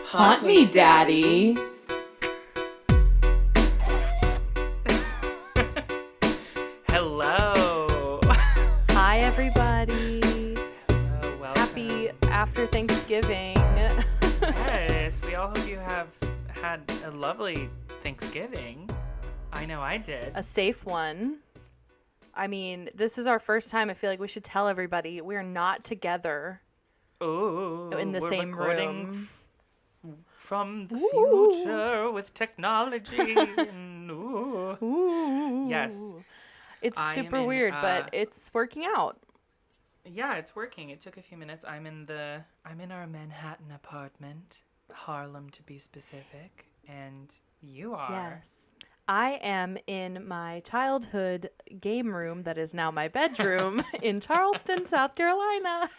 Haunt me, Daddy. Hello. Hi, everybody. Hello, welcome. Happy after Thanksgiving. Yes, we all hope you have had a lovely Thanksgiving. I know I did. A safe one. I mean, this is our first time. I feel like we should tell everybody we're not together Ooh, in the we're same recording room. From the Ooh. future with technology. And, Ooh. Yes. It's I am super in, weird, but it's working out. Yeah, it's working. It took a few minutes. I'm in our Manhattan apartment, Harlem to be specific, and you are. Yes. I am in my childhood game room that is now my bedroom in Charleston, South Carolina.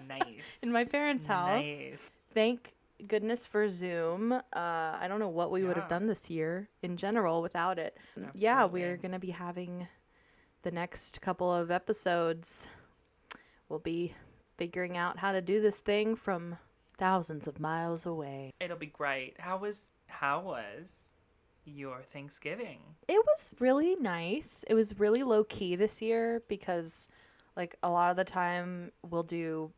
Nice. In my parents' house. Nice. Thank goodness for Zoom. I don't know what we would have done this year in general without it. Absolutely. Yeah, we're going to be having the next couple of episodes. We'll be figuring out how to do this thing from thousands of miles away. It'll be great. How was your Thanksgiving? It was really nice. It was really low key this year because like a lot of the time we'll do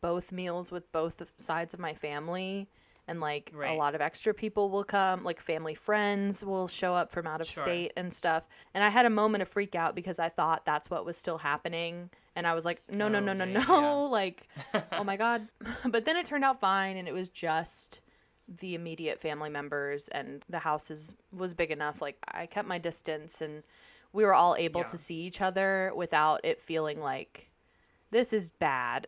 both meals with both sides of my family, and like a lot of extra people will come, like family friends will show up from out of state and stuff. And I had a moment of freak out because I thought that's what was still happening, and I was like, no, like, oh my God. But then it turned out fine, and it was just the immediate family members, and the house was big enough. Like I kept my distance, and we were all able to see each other without it feeling like this is bad.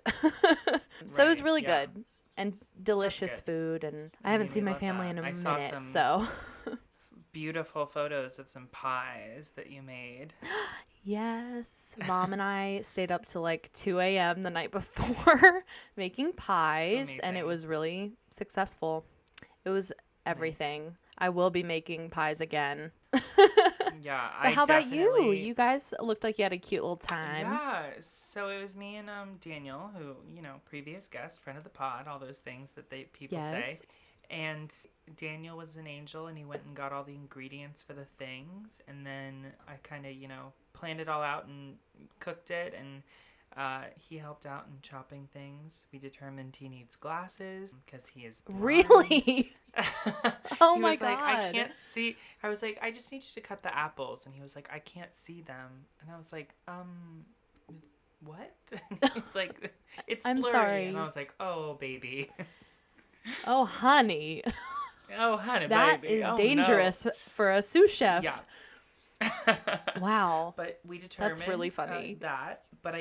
So it was really good and delicious food, and I haven't seen my family in a minute. So beautiful photos of some pies that you made. Yes, Mom and I stayed up till like 2 a.m. the night before making pies. Amazing. And it was really successful. It was everything. Nice. I will be making pies again. Yeah, but how about you? You guys looked like you had a cute little time. Yeah, so it was me and Daniel, who, previous guest, friend of the pod, all those things that people say. And Daniel was an angel, and he went and got all the ingredients for the things. And then I kind of, planned it all out and cooked it. And he helped out in chopping things. We determined he needs glasses because he is blind. Really? Oh my God. He was like, I can't see. I was like, I just need you to cut the apples. And he was like, I can't see them. And I was like, what? He's like, it's I'm blurry. sorry. And I was like, oh, baby. Oh, honey. Oh, honey, that baby. is dangerous for a sous chef. Yeah. Wow. But we determined that's really funny. But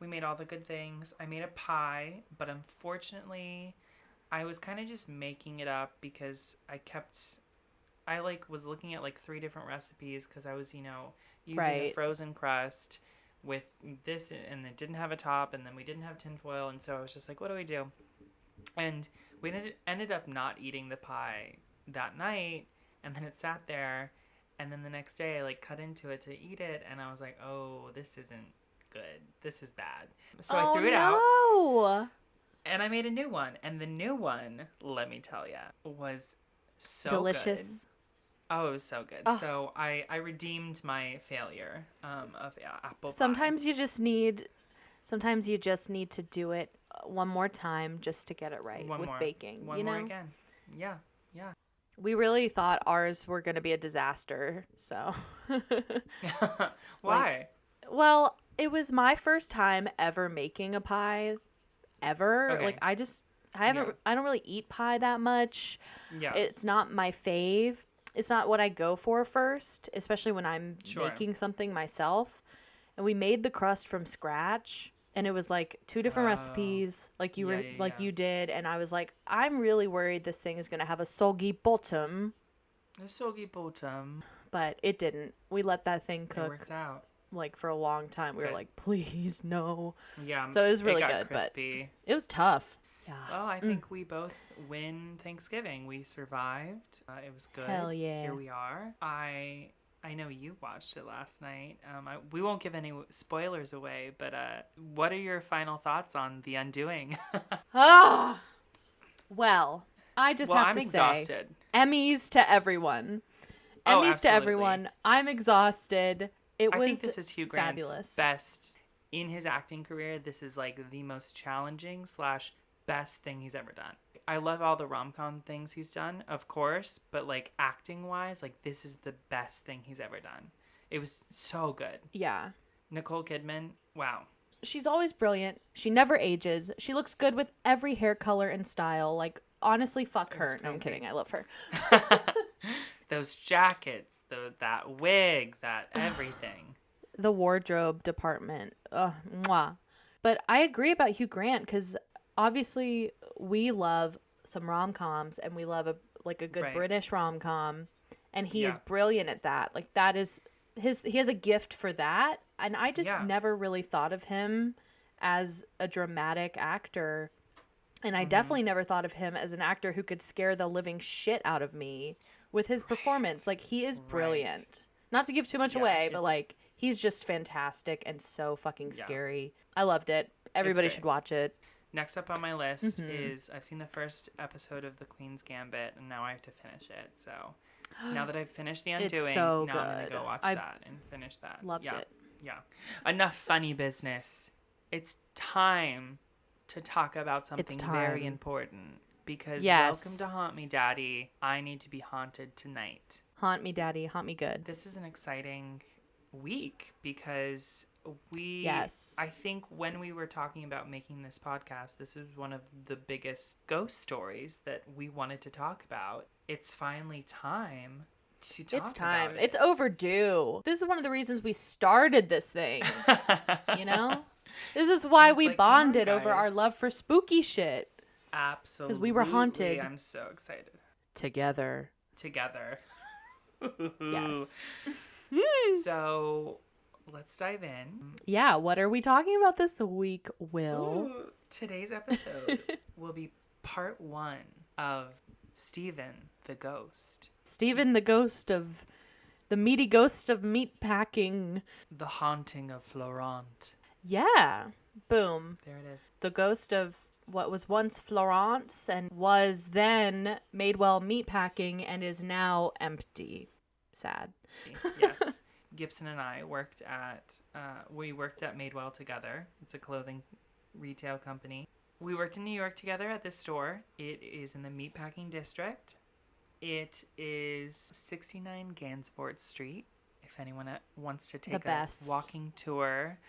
we made all the good things. I made a pie, but unfortunately I was kind of just making it up because I was looking at like 3 different recipes because I was, using a frozen crust with this, and it didn't have a top, and then we didn't have tinfoil, and so I was just like, what do we do? And we ended up not eating the pie that night, and then it sat there, and then the next day I cut into it to eat it, and I was like, oh, this isn't good. This is bad. So I threw it out. And I made a new one. And the new one, let me tell you, was so delicious. Good. Oh, it was so good. Oh. So I redeemed my failure of apple pie. Sometimes you just need to do it one more time just to get it right with baking. One more again. Yeah. Yeah. We really thought ours were going to be a disaster. So. Why? Well, it was my first time ever making a pie. Ever. Okay. I don't really eat pie that much. Yeah. It's not my fave. It's not what I go for first, especially when I'm making something myself. And we made the crust from scratch, and it was 2 different recipes you did, and I was like, I'm really worried this thing is going to have a soggy bottom. A soggy bottom. But it didn't. We let that thing cook. It worked out. For a long time. We were like, please, no. Yeah. So it was really good, crispy. but it was tough. Yeah. Well, I think we both win Thanksgiving. We survived. It was good. Hell yeah. Here we are. I know you watched it last night. We won't give any spoilers away, but what are your final thoughts on The Undoing? Ah. Well, I just have I'm to exhausted. say, Emmys to everyone. Oh, Emmys to absolutely. everyone. I'm exhausted. It I was think this is Hugh Grant's fabulous. best in his acting career. This is like the most challenging / best thing he's ever done. I love all the rom-com things he's done, of course, but like acting wise, like this is the best thing he's ever done. It was so good. Yeah. Nicole Kidman, wow. She's always brilliant. She never ages. She looks good with every hair color and style. Like, honestly, fuck her. No, I'm kidding. I love her. Those jackets, that wig, that everything. The wardrobe department. Mwah. But I agree about Hugh Grant because obviously we love some rom-coms and we love a good Right. British rom-com, and he Yeah. is brilliant at that. Like, that is he has a gift for that, and I just never really thought of him as a dramatic actor, and I definitely never thought of him as an actor who could scare the living shit out of me with his performance. Like, he is brilliant. Not to give too much away, but like, he's just fantastic and so fucking scary. I loved it. Everybody should watch it. Next up on my list is I've seen the first episode of The Queen's Gambit, and now I have to finish it. So now that I've finished The Undoing, It's so now I'm going to good. go watch that and finish that. Loved it. Yeah. Enough funny business. It's time to talk about something very important. Because welcome to Haunt Me, Daddy. I need to be haunted tonight. Haunt me, Daddy. Haunt me good. This is an exciting week because I think when we were talking about making this podcast, this is one of the biggest ghost stories that we wanted to talk about. It's finally time to talk about it. It's overdue. This is one of the reasons we started this thing. You know? This is why we bonded over our love for spooky shit. Absolutely. Because we were haunted. I'm so excited. Together. Yes. So let's dive in. Yeah, what are we talking about this week, Will? Ooh, today's episode will be part 1 of Stephen the Ghost. Stephen the ghost of... The meaty ghost of Meatpacking. The Haunting of Florent. Yeah. Boom. There it is. The ghost of what was once Florence and was then Madewell Meatpacking and is now empty. Sad. Yes. Gibson and I worked at Madewell together. It's a clothing retail company. We worked in New York together at this store. It is in the Meatpacking District. It is 69 Gansevoort Street. If anyone wants to take a walking tour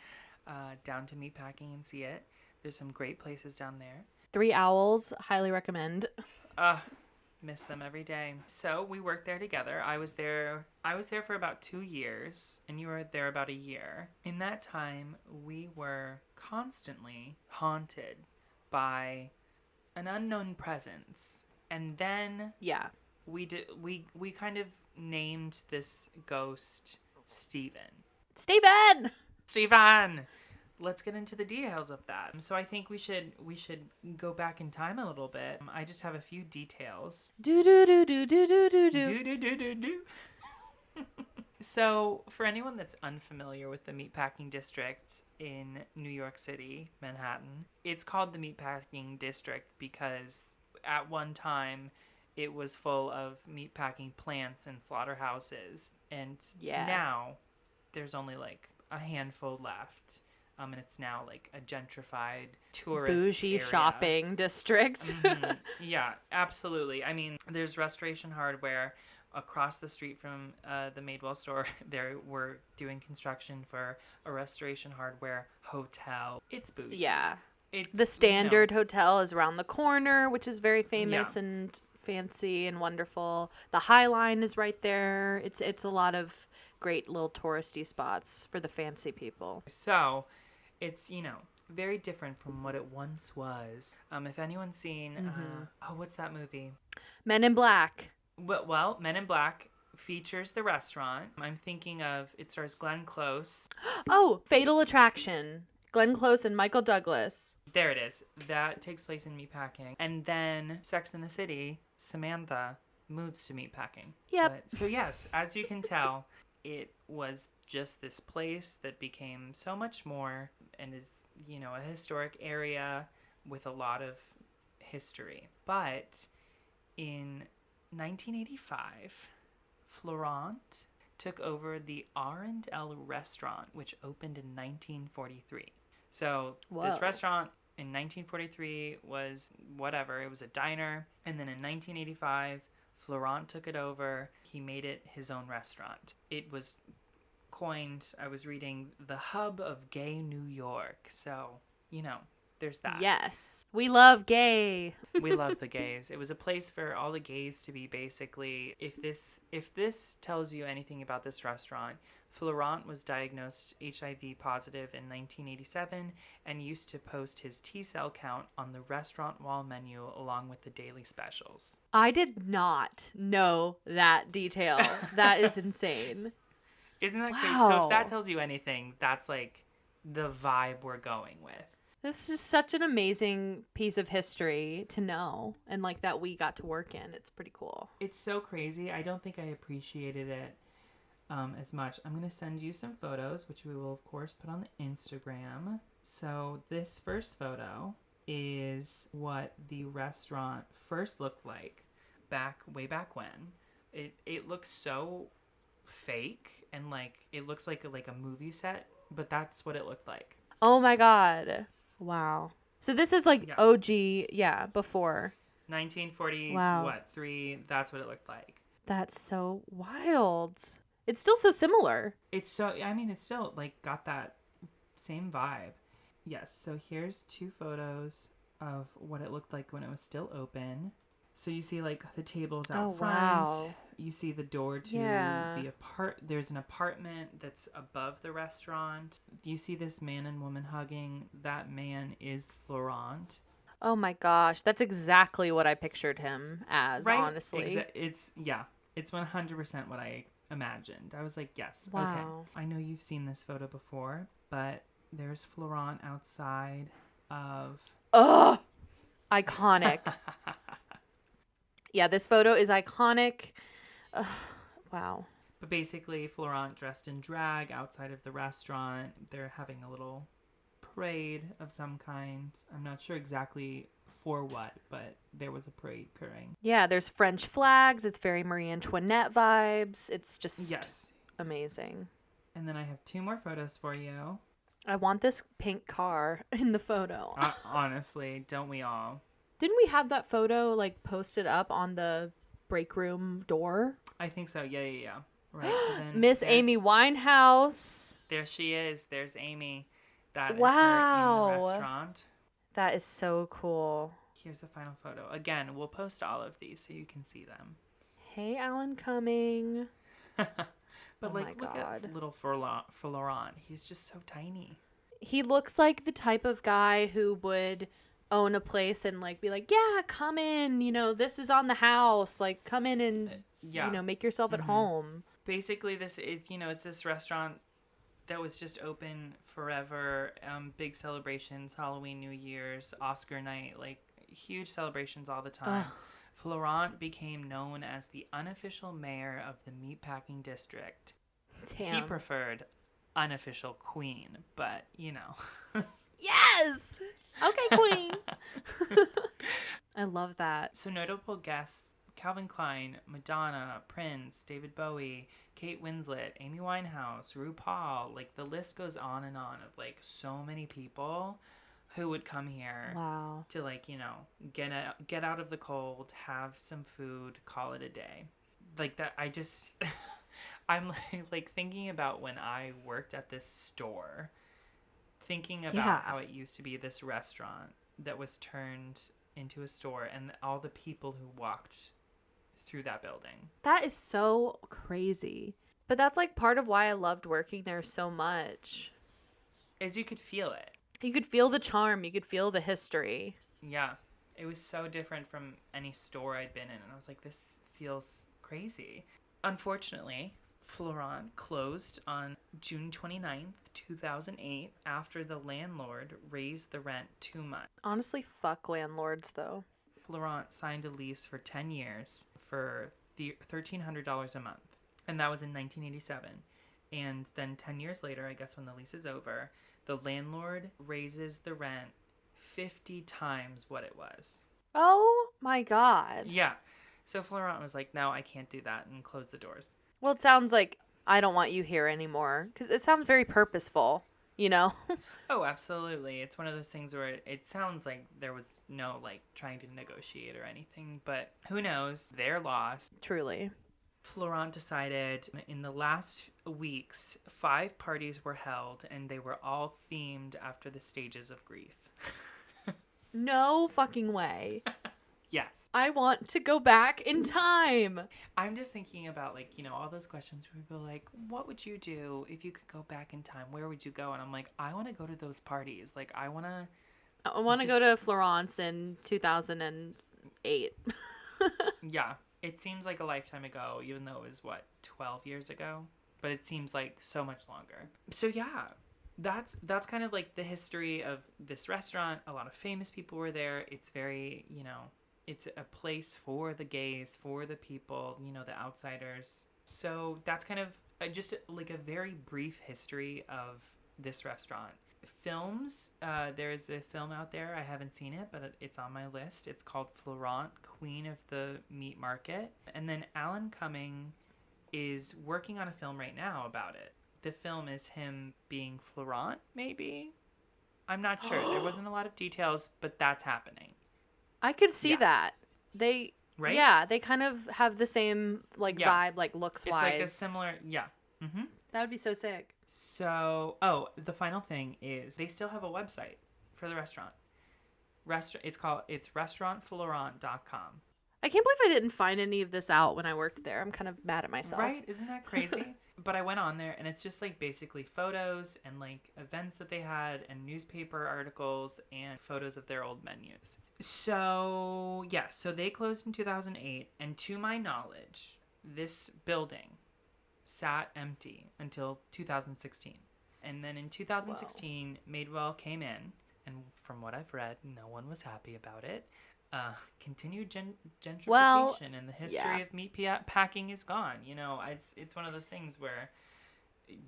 down to Meatpacking and see it, there's some great places down there. 3 Owls, highly recommend. Miss them every day. So we worked there together. I was there for about 2 years, and you were there about a year. In that time, we were constantly haunted by an unknown presence. And then we kind of named this ghost Stephen. Let's get into the details of that. So I think we should go back in time a little bit. I just have a few details. So for anyone that's unfamiliar with the Meatpacking District in New York City, Manhattan, it's called the Meatpacking District because at one time it was full of meatpacking plants and slaughterhouses. And now there's only like a handful left. And it's now like a gentrified tourist bougie area. Shopping district. Yeah, absolutely. I mean, there's Restoration Hardware across the street from the Madewell store. They were doing construction for a Restoration Hardware hotel. It's bougie. Yeah. It's, the Standard Hotel is around the corner, which is very famous and fancy and wonderful. The High Line is right there. It's a lot of great little touristy spots for the fancy people. So it's, very different from what it once was. If anyone's seen, what's that movie? Men in Black. Well, Men in Black features the restaurant. I'm thinking of, it stars Glenn Close. Oh, Fatal Attraction. Glenn Close and Michael Douglas. There it is. That takes place in Meatpacking. And then Sex and the City, Samantha moves to Meatpacking. Yep. So yes, as you can tell, it was just this place that became so much more and is, a historic area with a lot of history. But in 1985, Florent took over the R&L restaurant, which opened in 1943. So this Whoa. restaurant in 1943 was whatever. It was a diner. And then in 1985, Florent took it over. He made it his own restaurant. It was coined, I was reading, the hub of gay New York. So, there's that. Yes. We love gay. We love the gays. It was a place for all the gays to be basically. If this tells you anything about this restaurant, Florent was diagnosed HIV positive in 1987 and used to post his T-cell count on the restaurant wall menu along with the daily specials. I did not know that detail. That is insane. Isn't that great? Wow. So if that tells you anything, that's like the vibe we're going with. This is such an amazing piece of history to know, and like that we got to work in. It's pretty cool. It's so crazy. I don't think I appreciated it as much. I'm going to send you some photos, which we will, of course, put on the Instagram. So this first photo is what the restaurant first looked like way back when. It looks so fake and like it looks like a movie set, but that's what it looked like. Oh my god. Wow. So this is like OG, before. 1940, Wow. 3, that's what it looked like. That's so wild. It's still so similar. It's still like got that same vibe. Yes, so here's 2 photos of what it looked like when it was still open. So you see like the tables out front. Wow. You see the door to the there's an apartment that's above the restaurant. You see this man and woman hugging. That man is Florent. Oh my gosh, that's exactly what I pictured him as, right? Honestly. It's 100% what I imagined. I was like, yes, wow. Okay. I know you've seen this photo before, but there's Florent outside of... Ugh! Iconic. Yeah, this photo is iconic. Wow. But basically, Florent dressed in drag outside of the restaurant. They're having a little parade of some kind. I'm not sure exactly for what, but there was a parade occurring. Yeah, there's French flags. It's very Marie Antoinette vibes. It's just amazing. And then I have 2 more photos for you. I want this pink car in the photo. Honestly, don't we all? Didn't we have that photo like posted up on the break room door? I think so. Yeah. Right. So then Miss Amy Winehouse. There she is. There's Amy. That is wow. her in the restaurant. That is so cool. Here's the final photo. Again, we'll post all of these so you can see them. Hey, Alan Cumming. But look at little Florent. He's just so tiny. He looks like the type of guy who would own a place and like be like, yeah, come in, this is on the house, like come in and make yourself at home. Basically this is it's this restaurant that was just open forever. Big celebrations, Halloween, New Year's, Oscar night, like huge celebrations all the time. Florent became known as the unofficial mayor of the Meatpacking District. Damn. He preferred unofficial queen, but Yes. Okay, queen. I love that. So notable guests: Calvin Klein, Madonna, Prince, David Bowie, Kate Winslet, Amy Winehouse, RuPaul. Like the list goes on and on of like so many people who would come here to like get out of the cold, have some food, call it a day. Like that, I just I'm like thinking about when I worked at this store. Thinking about how it used to be this restaurant that was turned into a store and all the people who walked through that building. That is so crazy. But that's like part of why I loved working there so much. Is you could feel it. You could feel the charm. You could feel the history. Yeah. It was so different from any store I'd been in. And I was like, this feels crazy. Unfortunately, Florent closed on June 29th, 2008, after the landlord raised the rent too much. Honestly, fuck landlords, though. Florent signed a lease for 10 years for $1,300 a month, and that was in 1987. And then 10 years later, I guess when the lease is over, the landlord raises the rent 50 times what it was. Oh my god. Yeah. So Florent was like, no, I can't do that, and closed the doors. Well, it sounds like I don't want you here anymore. Because it sounds very purposeful, you know? Oh, absolutely. It's one of those things where it sounds like there was no, like, trying to negotiate or anything, but who knows? They're lost. Truly. Florent decided in the last weeks, 5 parties were held, and they were all themed after the stages of grief. No fucking way. Yes. I want to go back in time. I'm just thinking about, like, you know, all those questions where people are like, what would you do if you could go back in time? Where would you go? And I'm like, I want to go to those parties. Like, I want to go to Florence in 2008. Yeah. It seems like a lifetime ago, even though it was, 12 years ago? But it seems like so much longer. So, yeah. That's kind of like the history of this restaurant. A lot of famous people were there. It's very, you know, it's a place for the gays, for the people, you know, the outsiders. So that's kind of just like a very brief history of this restaurant. Films, there's a film out there. I haven't seen it, but it's on my list. It's called Florent, Queen of the Meat Market. And then Alan Cumming is working on a film right now about it. The film is him being Florent, maybe? I'm not sure. There wasn't a lot of details, but that's happening. I could see that. They, right? Yeah, they kind of have the same, like, vibe, like, looks-wise. It's like a similar, yeah. Mm-hmm. That would be so sick. So, the final thing is they still have a website for the restaurant. It's restaurantflorent.com. I can't believe I didn't find any of this out when I worked there. I'm kind of mad at myself. Right? Isn't that crazy? But I went on there, and it's just, like, basically photos and, like, events that they had and newspaper articles and photos of their old menus. So, yeah. So they closed in 2008, and to my knowledge, this building sat empty until 2016. And then in 2016, Madewell came in, and from what I've read, no one was happy about it. Continued gentrification and the history of meat packing is gone. You know, it's one of those things where,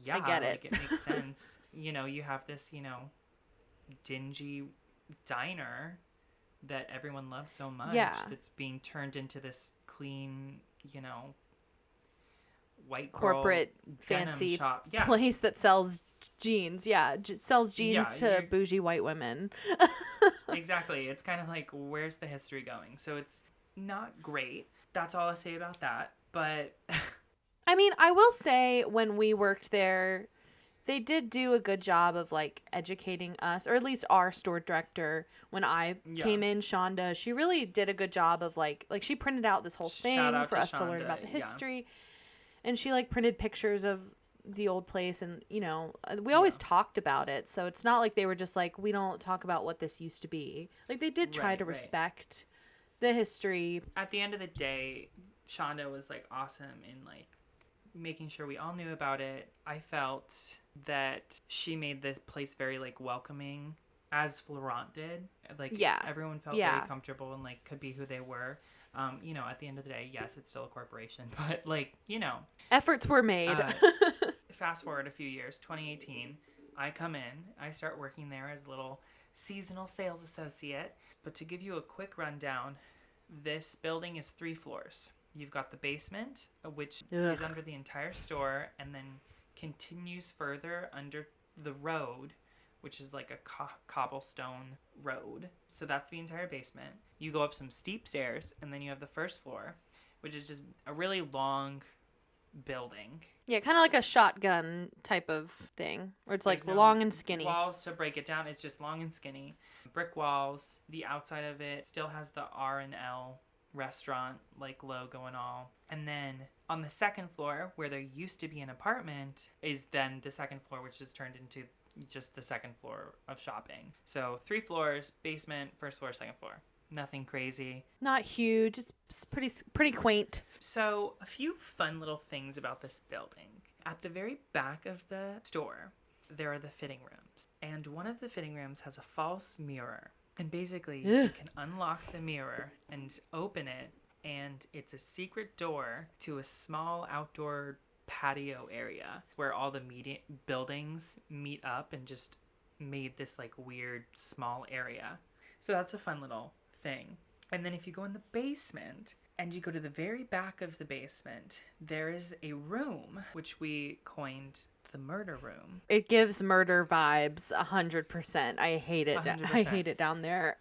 yeah, I get it. Like, it makes sense. You know, you have this, you know, dingy diner that everyone loves so much that's being turned into this clean, you know, white girl corporate fancy shop. place that sells jeans. Yeah, sells jeans to bougie white women. Exactly. It's kind of like, where's the history going? So it's not great. That's all I say about that. But I mean, I will say when we worked there, they did do a good job of, like, educating us, or at least our store director. When I came in, Shonda, she really did a good job of, like she printed out this whole thing for us to learn about the history. And she, like, printed pictures of the old place, and, you know, we always talked about it. So it's not like they were just like, we don't talk about what this used to be. Like, they did try to respect the history. At the end of the day, Shonda was, like, awesome in, like, making sure we all knew about it. I felt that she made the place very, like, welcoming, as Florent did. Like, everyone felt very comfortable and, like, could be who they were. You know, at the end of the day, yes, it's still a corporation, but, like, you know. Efforts were made. Fast forward a few years, 2018, I come in, I start working there as a little seasonal sales associate. But to give you a quick rundown, this building is 3 floors. You've got the basement, which is under the entire store, and then continues further under the road, which is like a cobblestone road. So that's the entire basement. You go up some steep stairs, and then you have the first floor, which is just a really long building. Yeah, kind of like a shotgun type of thing, where it's like long and skinny. Walls to break it down. It's just long and skinny. Brick walls. The outside of it still has the R&L restaurant like logo and all. And then on the second floor, where there used to be an apartment, is then the second floor, which is turned into just the second floor of shopping. So 3 floors, basement, first floor, second floor. Nothing crazy. Not huge. It's pretty quaint. So, a few fun little things about this building. At the very back of the store, there are the fitting rooms. And one of the fitting rooms has a false mirror. And basically, you can unlock the mirror and open it, and it's a secret door to a small outdoor patio area where all the buildings meet up and just made this like weird small area. So that's a fun little thing. And then if you go in the basement and you go to the very back of the basement, there is a room which we coined the murder room. It gives murder vibes 100%. I hate it. 100%. I hate it down there.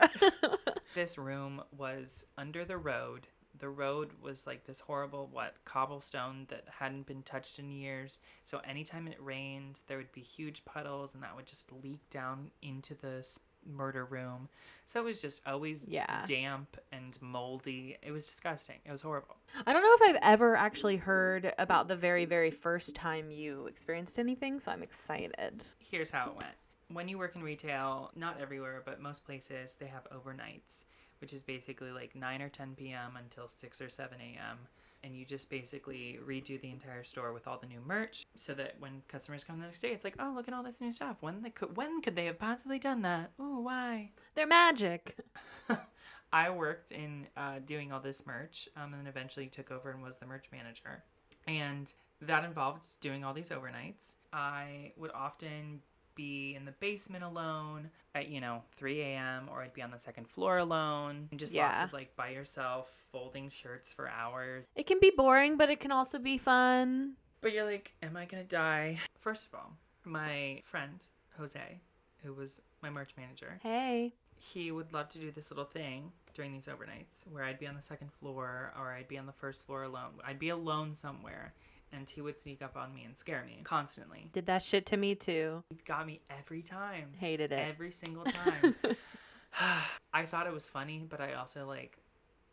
This room was under the road. The road was like this horrible, cobblestone that hadn't been touched in years. So anytime it rained, there would be huge puddles and that would just leak down into the murder room. So it was just always damp and moldy. It was disgusting. It was horrible. I don't know if I've ever actually heard about the very, very first time you experienced anything, so I'm excited. Here's how it went. When you work in retail, not everywhere, but most places, they have overnights, which is basically like 9 or 10 p.m. until 6 or 7 a.m. And you just basically redo the entire store with all the new merch so that when customers come the next day, it's like, oh, look at all this new stuff. When could they have possibly done that? Ooh, why? They're magic. I worked in doing all this merch and then eventually took over and was the merch manager. And that involved doing all these overnights. I would often be in the basement alone at 3 a.m. or I'd be on the second floor alone and just lots of like by yourself folding shirts for hours. It can be boring, but it can also be fun. But you're like, am I gonna die? First of all, my friend Jose, who was my merch manager, he would love to do this little thing during these overnights where I'd be on the second floor or I'd be on the first floor alone. I'd be alone somewhere. And he would sneak up on me and scare me constantly. Did that shit to me too. He got me every time. Hated it. Every single time. I thought it was funny, but I also like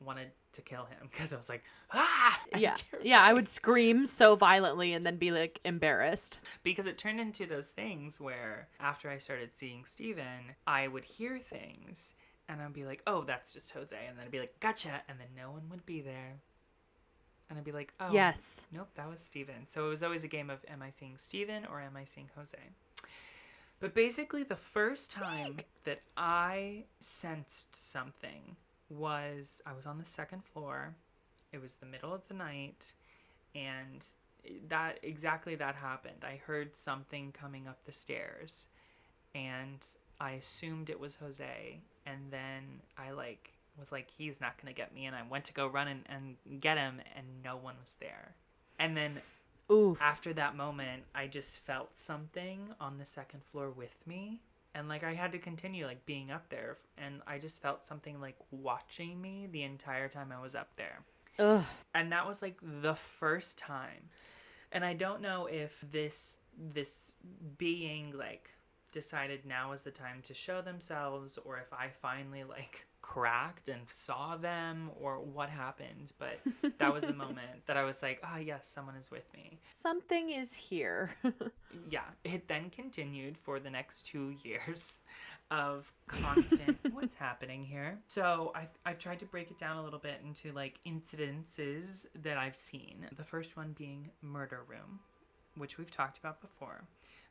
wanted to kill him because I was like, ah! Yeah, I would scream so violently and then be like embarrassed. Because it turned into those things where after I started seeing Steven, I would hear things and I'd be like, oh, that's just Jose. And then I'd be like, gotcha. And then no one would be there. And I'd be like, oh, yes. Nope, that was Steven. So it was always a game of, am I seeing Steven or am I seeing Jose? But basically the first time that I sensed something was I was on the second floor. It was the middle of the night. And that happened. I heard something coming up the stairs. And I assumed it was Jose. And then I was like, he's not gonna get me, and I went to go run and get him, and no one was there. And then after that moment, I just felt something on the second floor with me, and like I had to continue like being up there, and I just felt something like watching me the entire time I was up there. Ugh. And that was like the first time. And I don't know if this being like decided now is the time to show themselves, or if I finally like cracked and saw them, or what happened, but that was the moment that I was like, yes, someone is with me. Something is here. Yeah, it then continued for the next 2 years of constant what's happening here. So I've tried to break it down a little bit into like incidences that I've seen. The first one being murder room, which we've talked about before.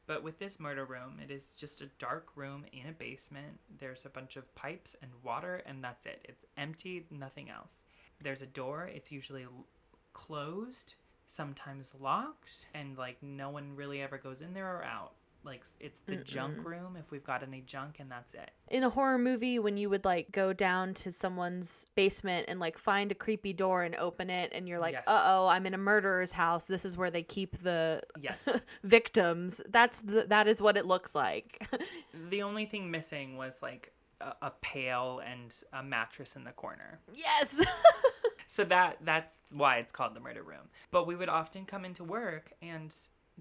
But with this murder room, it is just a dark room in a basement. There's a bunch of pipes and water, and that's it. It's empty, nothing else. There's a door. It's usually closed, sometimes locked, and like no one really ever goes in there or out. Like it's the junk room if we've got any junk, and that's it. In a horror movie, when you would like go down to someone's basement and like find a creepy door and open it, and you're like, Yes. uh-oh, I'm in a murderer's house. This is where they keep the Yes. victims. That is what it looks like. The only thing missing was like a pail and a mattress in the corner. Yes. So that's why it's called the murder room. But we would often come into work and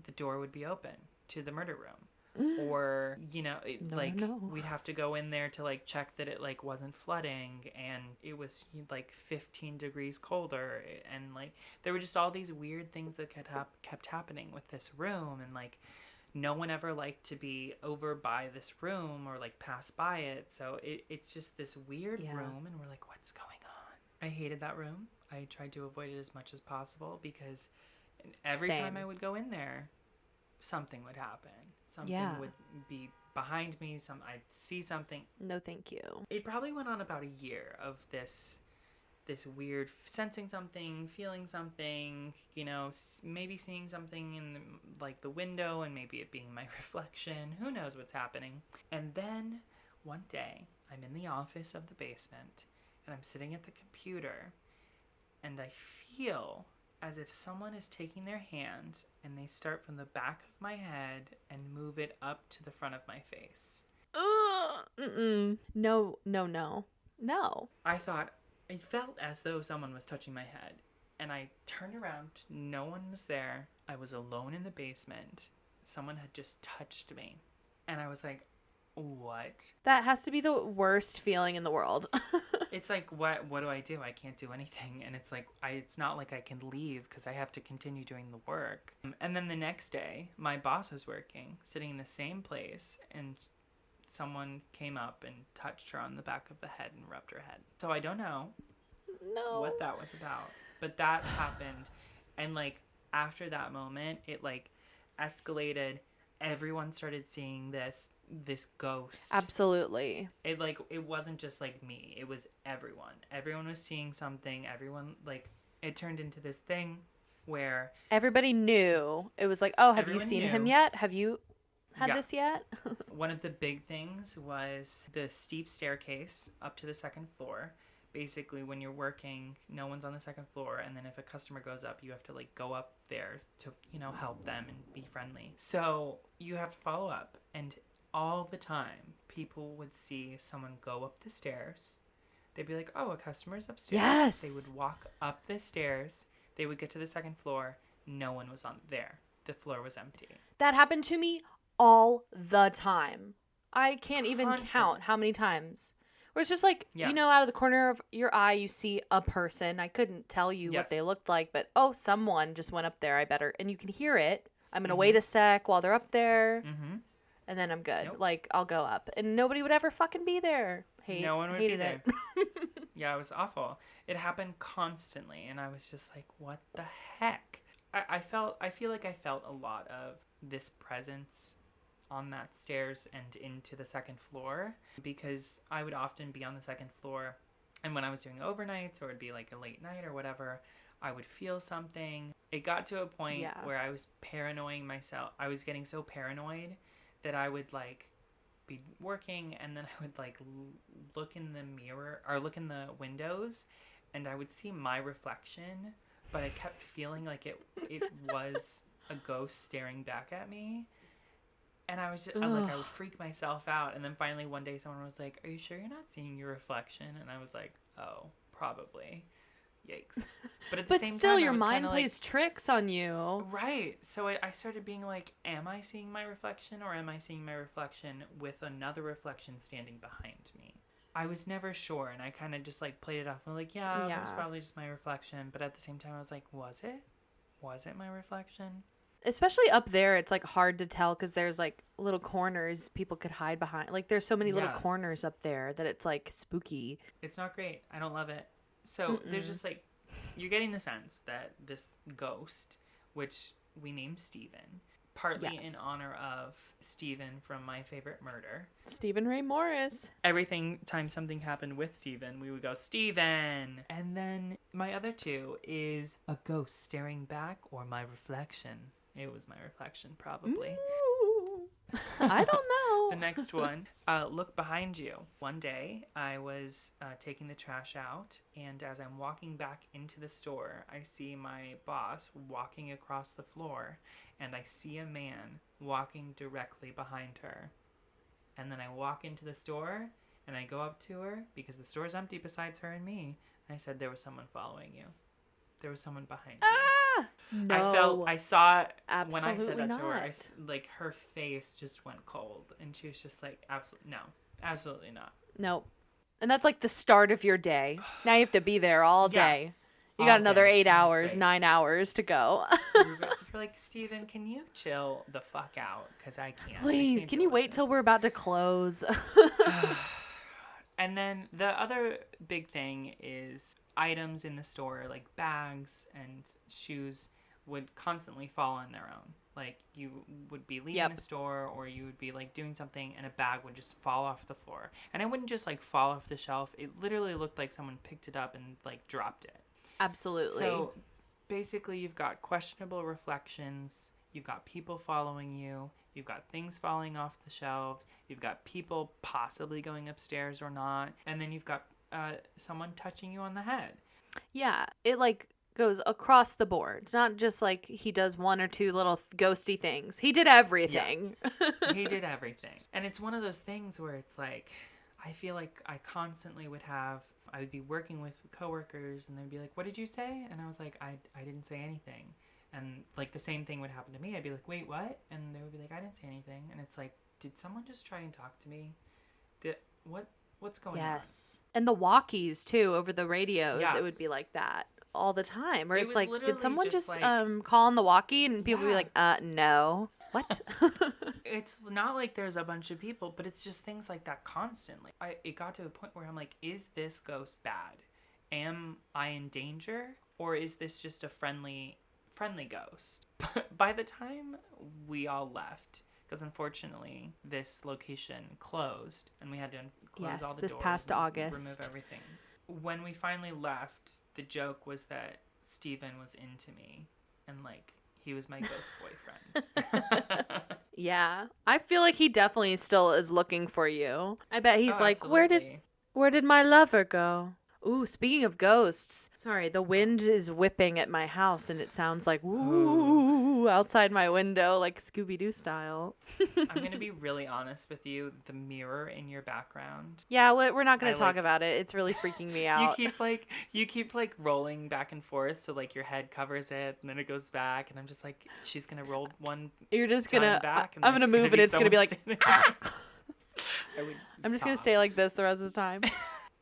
the door would be open to the murder room, or we'd have to go in there to like check that it like wasn't flooding, and it was like 15 degrees colder, and like there were just all these weird things that kept happening with this room, and like no one ever liked to be over by this room or like pass by it. So it's just this weird room, and we're like, what's going on? I hated that room. I tried to avoid it as much as possible because every time I would go in there, something would happen. Something would be behind me. I'd see something. No, thank you. It probably went on about a year of this weird sensing something, feeling something, you know, maybe seeing something in the window, and maybe it being my reflection. Who knows what's happening? And then one day I'm in the office of the basement, and I'm sitting at the computer, and I feel as if someone is taking their hand and they start from the back of my head and move it up to the front of my face. No, no, no. No. I felt as though someone was touching my head, and I turned around. No one was there. I was alone in the basement. Someone had just touched me, and I was like, what? That has to be the worst feeling in the world. It's like, what do I do? I can't do anything. And it's like, it's not like I can leave because I have to continue doing the work. And then the next day, my boss was working, sitting in the same place, and someone came up and touched her on the back of the head and rubbed her head. So I don't know what that was about. But that happened. And like, after that moment, it like escalated. Everyone started seeing this ghost. Absolutely. It wasn't just like me. It was everyone. Everyone was seeing something. Everyone, like, it turned into this thing where everybody knew. It was like, oh, have you seen him yet? Have you had this yet? One of the big things was the steep staircase up to the second floor. Basically, when you're working, no one's on the second floor, and then if a customer goes up, you have to like go up there to, you know, help them and be friendly. So you have to follow up, and all the time, people would see someone go up the stairs. They'd be like, oh, a customer's upstairs. Yes. They would walk up the stairs. They would get to the second floor. No one was on there. The floor was empty. That happened to me all the time. I can't even count how many times. Where it's just like, you know, out of the corner of your eye, you see a person. I couldn't tell you what they looked like, but, oh, someone just went up there. I better. And you can hear it. I'm going to wait a sec while they're up there. Mm-hmm. And then I'm good. Nope. Like, I'll go up. And nobody would ever fucking be there. No one would be there. Yeah, it was awful. It happened constantly. And I was just like, what the heck? I feel like I felt a lot of this presence on that stairs and into the second floor, because I would often be on the second floor, and when I was doing overnights or it'd be like a late night or whatever, I would feel something. It got to a point where I was paranoiding myself. I was getting so paranoid that I would like be working, and then I would like look in the mirror or look in the windows, and I would see my reflection, but I kept feeling like it was a ghost staring back at me. And I was just, I would freak myself out. And then finally one day someone was like, are you sure you're not seeing your reflection? And I was like, oh, probably. Yikes. But at the same still, time, your mind plays tricks on you. Right. So I started being like, am I seeing my reflection, or am I seeing my reflection with another reflection standing behind me? I was never sure. And I kind of just like played it off. I'm like, yeah, it was probably just my reflection. But at the same time, I was like, was it? Was it my reflection? Especially up there, it's like hard to tell because there's like little corners people could hide behind. Like there's so many little corners up there that it's like spooky. It's not great. I don't love it. So there's just like, you're getting the sense that this ghost, which we named Steven, partly in honor of Steven from My Favorite Murder. Stephen Ray Morris. Every time something happened with Steven, we would go, Steven! And then my other two is a ghost staring back or my reflection. It was my reflection, probably. Ooh, I don't know. The next one, look behind you. One day, I was taking the trash out, and as I'm walking back into the store, I see my boss walking across the floor, and I see a man walking directly behind her. And then I walk into the store, and I go up to her, because the store's empty besides her and me. I said, there was someone following you. There was someone behind you. No. I saw it absolutely when I said that not. to her. Like, her face just went cold. And she was just like, absolutely not. Nope. And that's like the start of your day. Now you have to be there all day. You got another day. 8 hours, Like, 9 hours to go. you're like, Steven, can you chill the fuck out? Because I can't. Please, can't can deal you with wait till this. we're about to close? And then the other big thing is items in the store, like bags and shoes, would constantly fall on their own. Like, you would be leaving Yep. the store, or you would be like doing something and a bag would just fall off the floor. And it wouldn't just like fall off the shelf. It literally looked like someone picked it up and like dropped it. Absolutely. So basically, you've got questionable reflections, you've got people following you, you've got things falling off the shelves, you've got people possibly going upstairs or not, and then you've got someone touching you on the head. Yeah, it like goes across the board. It's not just like he does one or two little ghosty things. He did everything. He did everything. And it's one of those things where it's like, I feel like I constantly I would be working with coworkers and they'd be like, what did you say? And I was like, I didn't say anything. And like the same thing would happen to me. I'd be like, wait, what? And they would be like, I didn't say anything. And it's like, did someone just try and talk to me? What's going on? Yes. And the walkies too over the radios, Yeah. it would be like that all the time. Where It it's was like, literally did someone just just like- call on the walkie? And people would be Yeah. like, no. What? It's not like there's a bunch of people, but it's just things like that constantly. It got to a point where I'm like, is this ghost bad? Am I in danger? Or is this just a friendly ghost? But by the time we all left, because unfortunately this location closed and we had to close Yes, all the this doors past and August. remove everything. When we finally left, the joke was that Steven was into me and like he was my ghost boyfriend. Yeah. I feel like he definitely still is looking for you. I bet he's Oh, like, absolutely. where did my lover go? Ooh, speaking of ghosts. Sorry, the wind is whipping at my house and it sounds like woo outside my window, like Scooby-Doo style. I'm going to be really honest with you. The mirror in your background. Yeah, we're not going I to talk like- about it. It's really freaking me out. You keep like rolling back and forth, so like your head covers it, and then it goes back, and I'm just like, she's gonna roll one You're just time gonna. back, and I'm there's gonna move and it's gonna be someone like. standing there. I'm just gonna Stop. stay like this the rest of the time.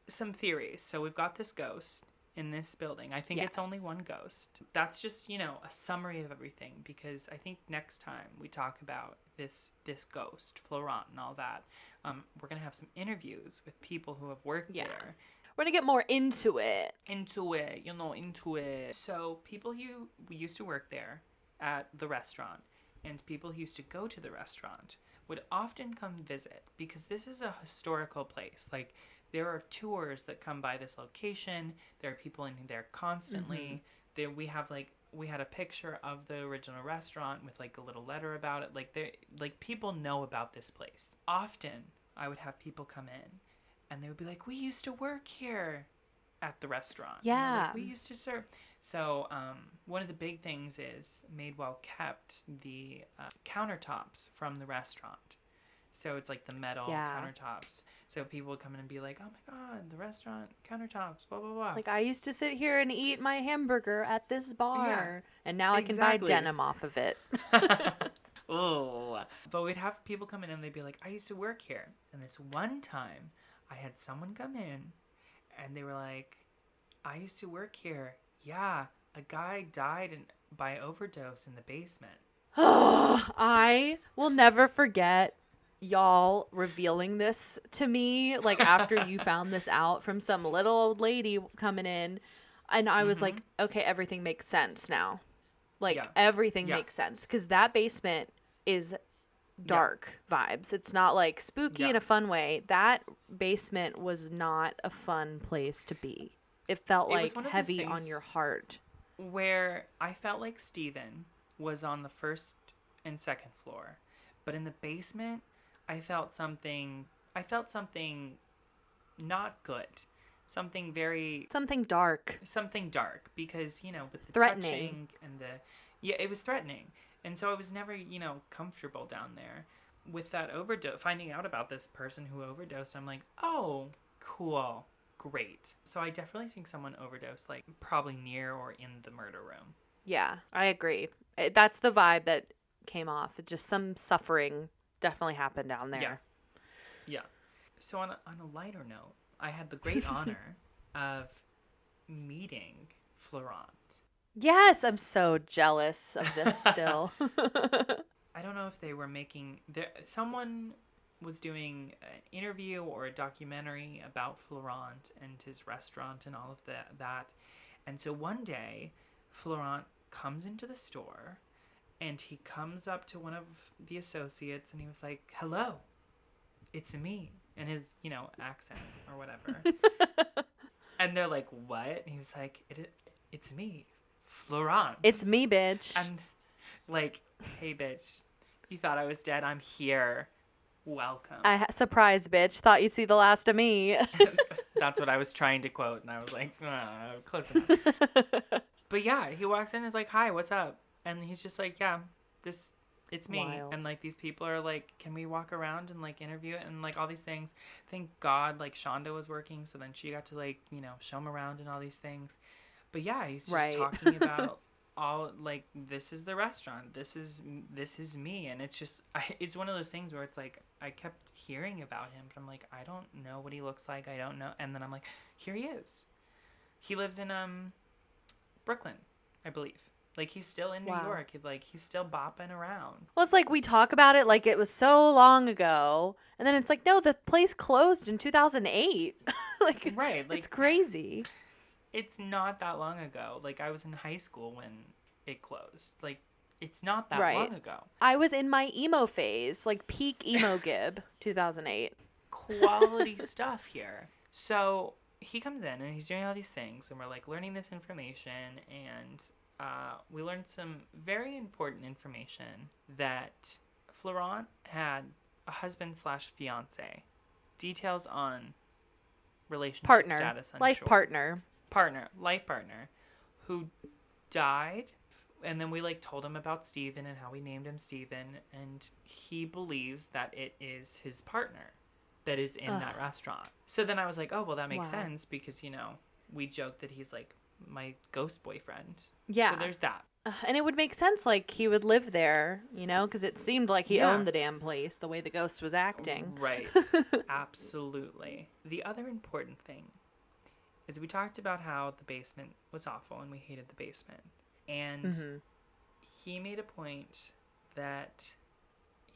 Some theories. So we've got this ghost in this building. I think it's only Yes. one ghost. That's just, a summary of everything, because I think next time we talk about this ghost, Florent, and all that, we're going to have some interviews with people who have worked Yeah. there. We're gonna get more into it. Into it. So people who used to work there at the restaurant and people who used to go to the restaurant would often come visit, because this is a historical place. Like, there are tours that come by this location. There are people in there constantly. There we had a picture of the original restaurant with like a little letter about it. Like people know about this place. Often I would have people come in and they would be like, we used to work here at the restaurant. And I'm like, Yeah. we used to serve. So one of the big things is Madewell kept the countertops from the restaurant. So it's like the metal countertops. So people would come in and be like, oh my God, the restaurant countertops, blah, blah, blah. Like, I used to sit here and eat my hamburger at this bar, and now I can buy exactly. denim off of it. Oh, but we'd have people come in and they'd be like, I used to work here. And this one time I had someone come in and they were like, I used to work here. Yeah, a guy died by overdose in the basement. I will never forget y'all revealing this to me, like after you found this out from some little old lady coming in, and I was like, okay, everything makes sense now. Like, everything makes sense, because that basement is dark vibes. It's not like spooky in a fun way. That basement was not a fun place to be. It felt It was like one of those heavy on things your heart. Where I felt like Steven was on the first and second floor, but in the basement I felt something not good. Something dark. something dark, because with the Threatening. touching and it was threatening, and so I was never comfortable down there with that overdose. Finding out about this person who overdosed, I'm like, oh, cool, great. So I definitely think someone overdosed, like probably near or in the murder room. Yeah, I agree. That's the vibe that came off. It just some suffering definitely happened down there. Yeah. So on a lighter note, I had the great honor of meeting Florent. Yes, I'm so jealous of this still. I don't know if they were making... Someone was doing an interview or a documentary about Florent and his restaurant and all of that. And so one day, Florent comes into the store and he comes up to one of the associates and he was like, "Hello, it's me." In his, accent or whatever. And they're like, "What?" And he was like, it's me, Florent. It's me, bitch. And like, "Hey, bitch, you thought I was dead. I'm here. Welcome." Surprise, bitch. Thought you'd see the last of me. That's what I was trying to quote. And I was like, close enough. But yeah, he walks in and is like, "Hi, what's up?" And he's just like, "Yeah, it's me." Wild. And like, these people are like, "Can we walk around and like interview it?" And like all these things. Thank God, like Shonda was working. So then she got to like, show him around and all these things. But yeah, he's just talking about all like, this is the restaurant. This is me. And it's just, it's one of those things where it's like, I kept hearing about him, but I'm like, I don't know what he looks like. I don't know. And then I'm like, here he is. He lives in Brooklyn, I believe. Like, he's still in New York. He's still bopping around. Well, it's like we talk about it like it was so long ago. And then it's like, no, the place closed in 2008. Right. Like, it's crazy. It's not that long ago. Like, I was in high school when it closed. Like, it's not that long ago. I was in my emo phase, like peak emo Gib, 2008. Quality stuff here. So he comes in and he's doing all these things, and we're like learning this information, and we learned some very important information that Florent had a husband/fiance. Details on relationship status unsure. Life partner, who died. And then we like told him about Steven and how we named him Steven, and he believes that it is his partner that is in that restaurant. So then I was like, oh, well, that makes sense because, we joked that he's like my ghost boyfriend. Yeah. So there's that. And it would make sense, like, he would live there, because it seemed like he owned the damn place, the way the ghost was acting. Right. Absolutely. The other important thing is we talked about how the basement was awful and we hated the basement. And he made a point that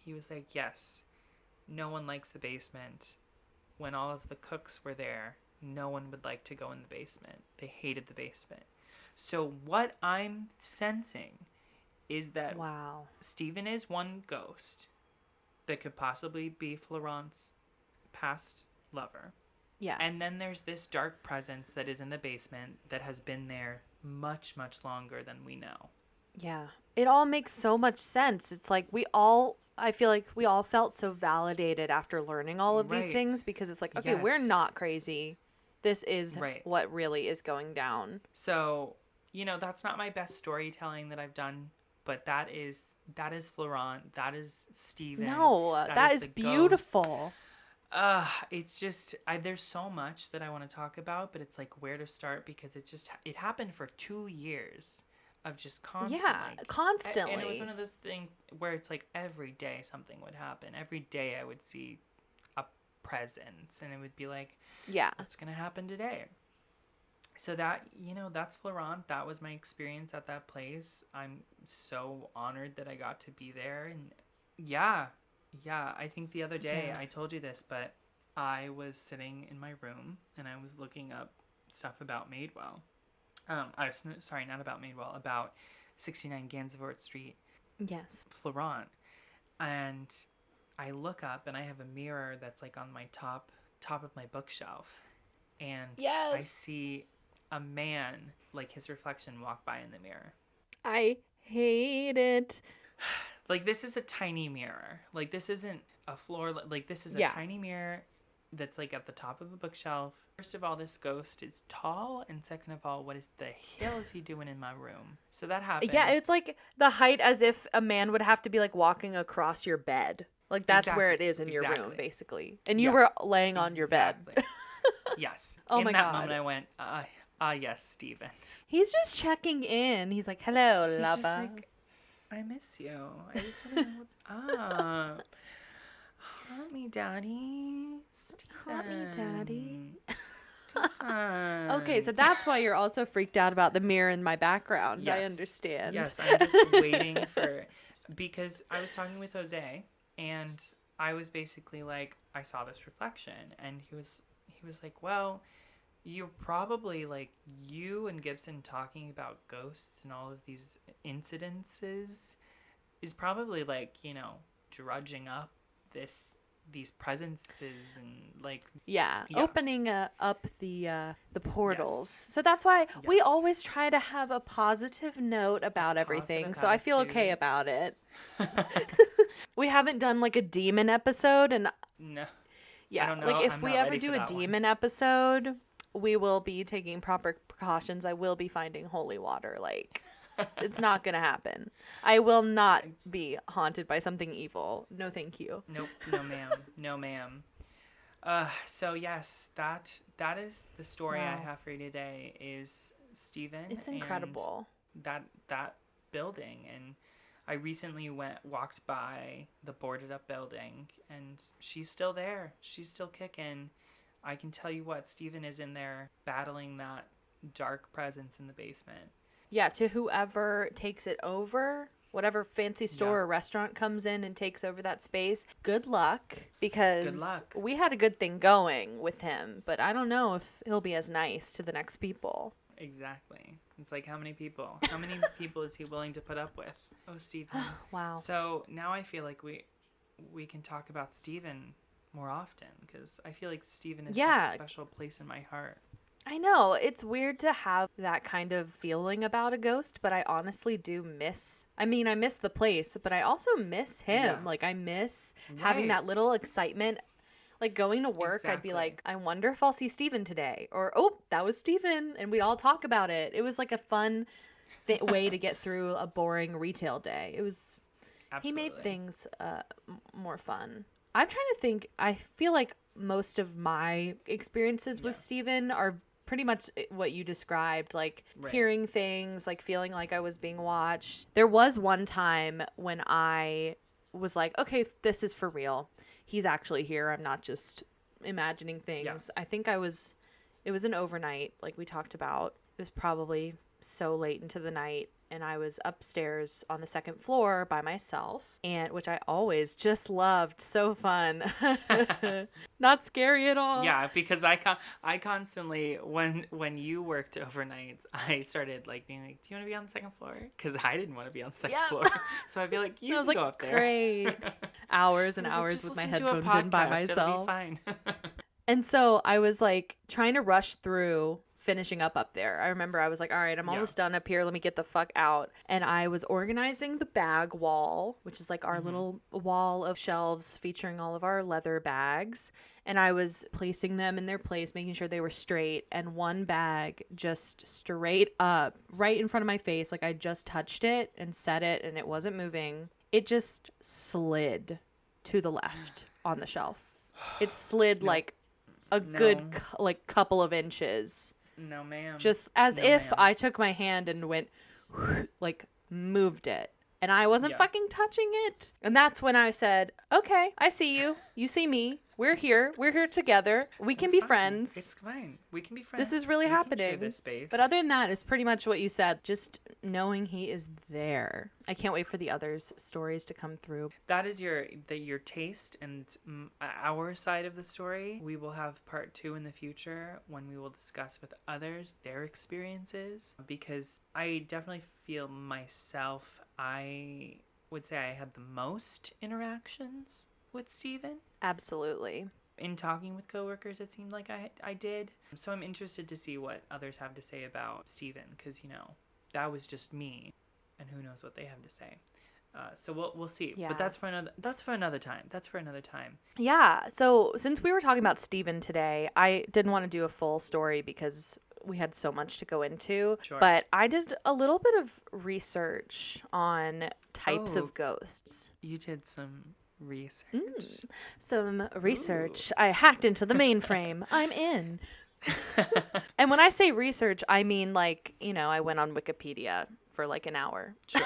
he was like, yes, no one likes the basement. When all of the cooks were there, no one would like to go in the basement. They hated the basement. So what I'm sensing is that Steven is one ghost that could possibly be Florent's past lover. Yes. And then there's this dark presence that is in the basement that has been there much, much longer than we know. Yeah. It all makes so much sense. It's like I feel like we all felt so validated after learning all of these things because it's like, okay, we're not crazy. This is what really is going down. So, that's not my best storytelling that I've done, but that is Florent. That is Steven. No, that is beautiful. It's just, there's so much that I want to talk about, but it's like where to start because it happened for 2 years of just constant. Yeah, constantly. And it was one of those things where it's like every day something would happen. Every day I would see a presence and it would be like, what's going to happen today? So that, that's Florent. That was my experience at that place. I'm so honored that I got to be there. And yeah, I think the other day I told you this, but I was sitting in my room and I was looking up stuff about Madewell. Sorry, not about Madewell, about 69 Gansevoort Street. Yes. Florent. And I look up and I have a mirror that's like on my top of my bookshelf. And I see a man, like his reflection, walk by in the mirror. I hate it. Like, this is a tiny mirror. Like, this isn't a floor. Like, this is a tiny mirror that's, like, at the top of a bookshelf. First of all, this ghost is tall. And second of all, what is the hell is he doing in my room? So that happened. Yeah, it's, like, the height as if a man would have to be, like, walking across your bed. Like, that's where it is in your room, basically. And you were laying on your bed. Yes. Oh, in my that God. moment, I went, yes, Steven. He's just checking in. He's like, hello, He's lover. just like, I miss you. I just want to know what's up. Haunt me, daddy. Steven. Haunt me, daddy. fun. Okay, so that's why you're also freaked out about the mirror in my background. Yes. I understand. Yes, I'm just waiting because I was talking with Jose, and I was basically like, I saw this reflection, and he was like, well, you're probably like, you and Gibson talking about ghosts and all of these incidences is probably like, drudging up these presences and like opening up the portals. Yes. So that's why we Yes. always try to have a positive note about everything. So I feel okay about it. We haven't done like a demon episode, and No. yeah, don't know. like if I'm we not ever ready do for a that one. demon episode, we will be taking proper precautions. I will be finding holy water. Like, it's not gonna happen. I will not be haunted by something evil. No, thank you. Nope. No, ma'am. No, ma'am. So yes, that is the story I Wow. have for you today. Is Stephen? It's and incredible. that building, and I recently walked by the boarded up building, and she's still there. She's still kicking. I can tell you what, Stephen is in there battling that dark presence in the basement. Yeah, to whoever takes it over, whatever fancy store Yeah. or restaurant comes in and takes over that space, good luck, because Good luck. we had a good thing going with him, but I don't know if he'll be as nice to the next people. Exactly. It's like, how many people? How many people is he willing to put up with? Oh, Stephen. Wow. So now I feel like we can talk about Stephen more often, because I feel like Stephen has Yeah. a special place in my heart. I know, it's weird to have that kind of feeling about a ghost, but I honestly do miss the place, but I also miss him. Yeah. Like, I miss having Right. that little excitement. Like, going to work, I'd be Exactly. like, I wonder if I'll see Steven today. Or, oh, that was Steven. And we'd all talk about it. It was like a fun way to get through a boring retail day. It was, he made Absolutely. things more fun. I'm trying to think, I feel like most of my experiences with Yeah. Steven are pretty much what you described, like Right. hearing things, like feeling like I was being watched. There was one time when I was like, okay, this is for real. He's actually here. I'm not just imagining things. I think it was an overnight, like we talked about. It was probably so late into the night, and I was upstairs on the second floor by myself, and which I always just loved. So fun. Not scary at all. Yeah, because I constantly, when you worked overnights, I started like being like, do you want to be on the second floor? Because I didn't want to be on the second Yep. floor. So I'd be like, you I was can like, go up there. great. Hours and I was like, hours "Just with my listen to a headphones in by podcast, it'll be myself. fine." And so I was like trying to rush through finishing up there. I remember I was like, all right, I'm Yeah. almost done up here. Let me get the fuck out. And I was organizing the bag wall, which is like our little wall of shelves featuring all of our leather bags. And I was placing them in their place, making sure they were straight. And one bag just straight up right in front of my face, like I just touched it and set it and it wasn't moving. It just slid to the left on the shelf. It slid like a good couple of inches. No, ma'am. Just as No, if ma'am. I took my hand and went like moved it. And I wasn't Yeah. fucking touching it. And that's when I said, okay, I see you. You see me. We're here. We're here together. We can be Fine. friends. It's fine. We can be friends. This is really We can share happening. this space. But other than that, it's pretty much what you said. Just knowing he is there. I can't wait for the others' stories to come through. That is your taste and our side of the story. We will have part 2 in the future when we will discuss with others their experiences, because I definitely feel myself, I would say I had the most interactions with Stephen. Absolutely. In talking with coworkers, it seemed like I did. So I'm interested to see what others have to say about Stephen, because that was just me, and who knows what they have to say. So we'll see. Yeah. But that's for another time. Yeah. So since we were talking about Steven today, I didn't want to do a full story because we had so much to go into. Sure. But I did a little bit of research on types Oh. of ghosts. You did some research. Some research. I hacked into the mainframe. I'm in. And when I say research, I mean like, I went on Wikipedia for like an hour. Sure.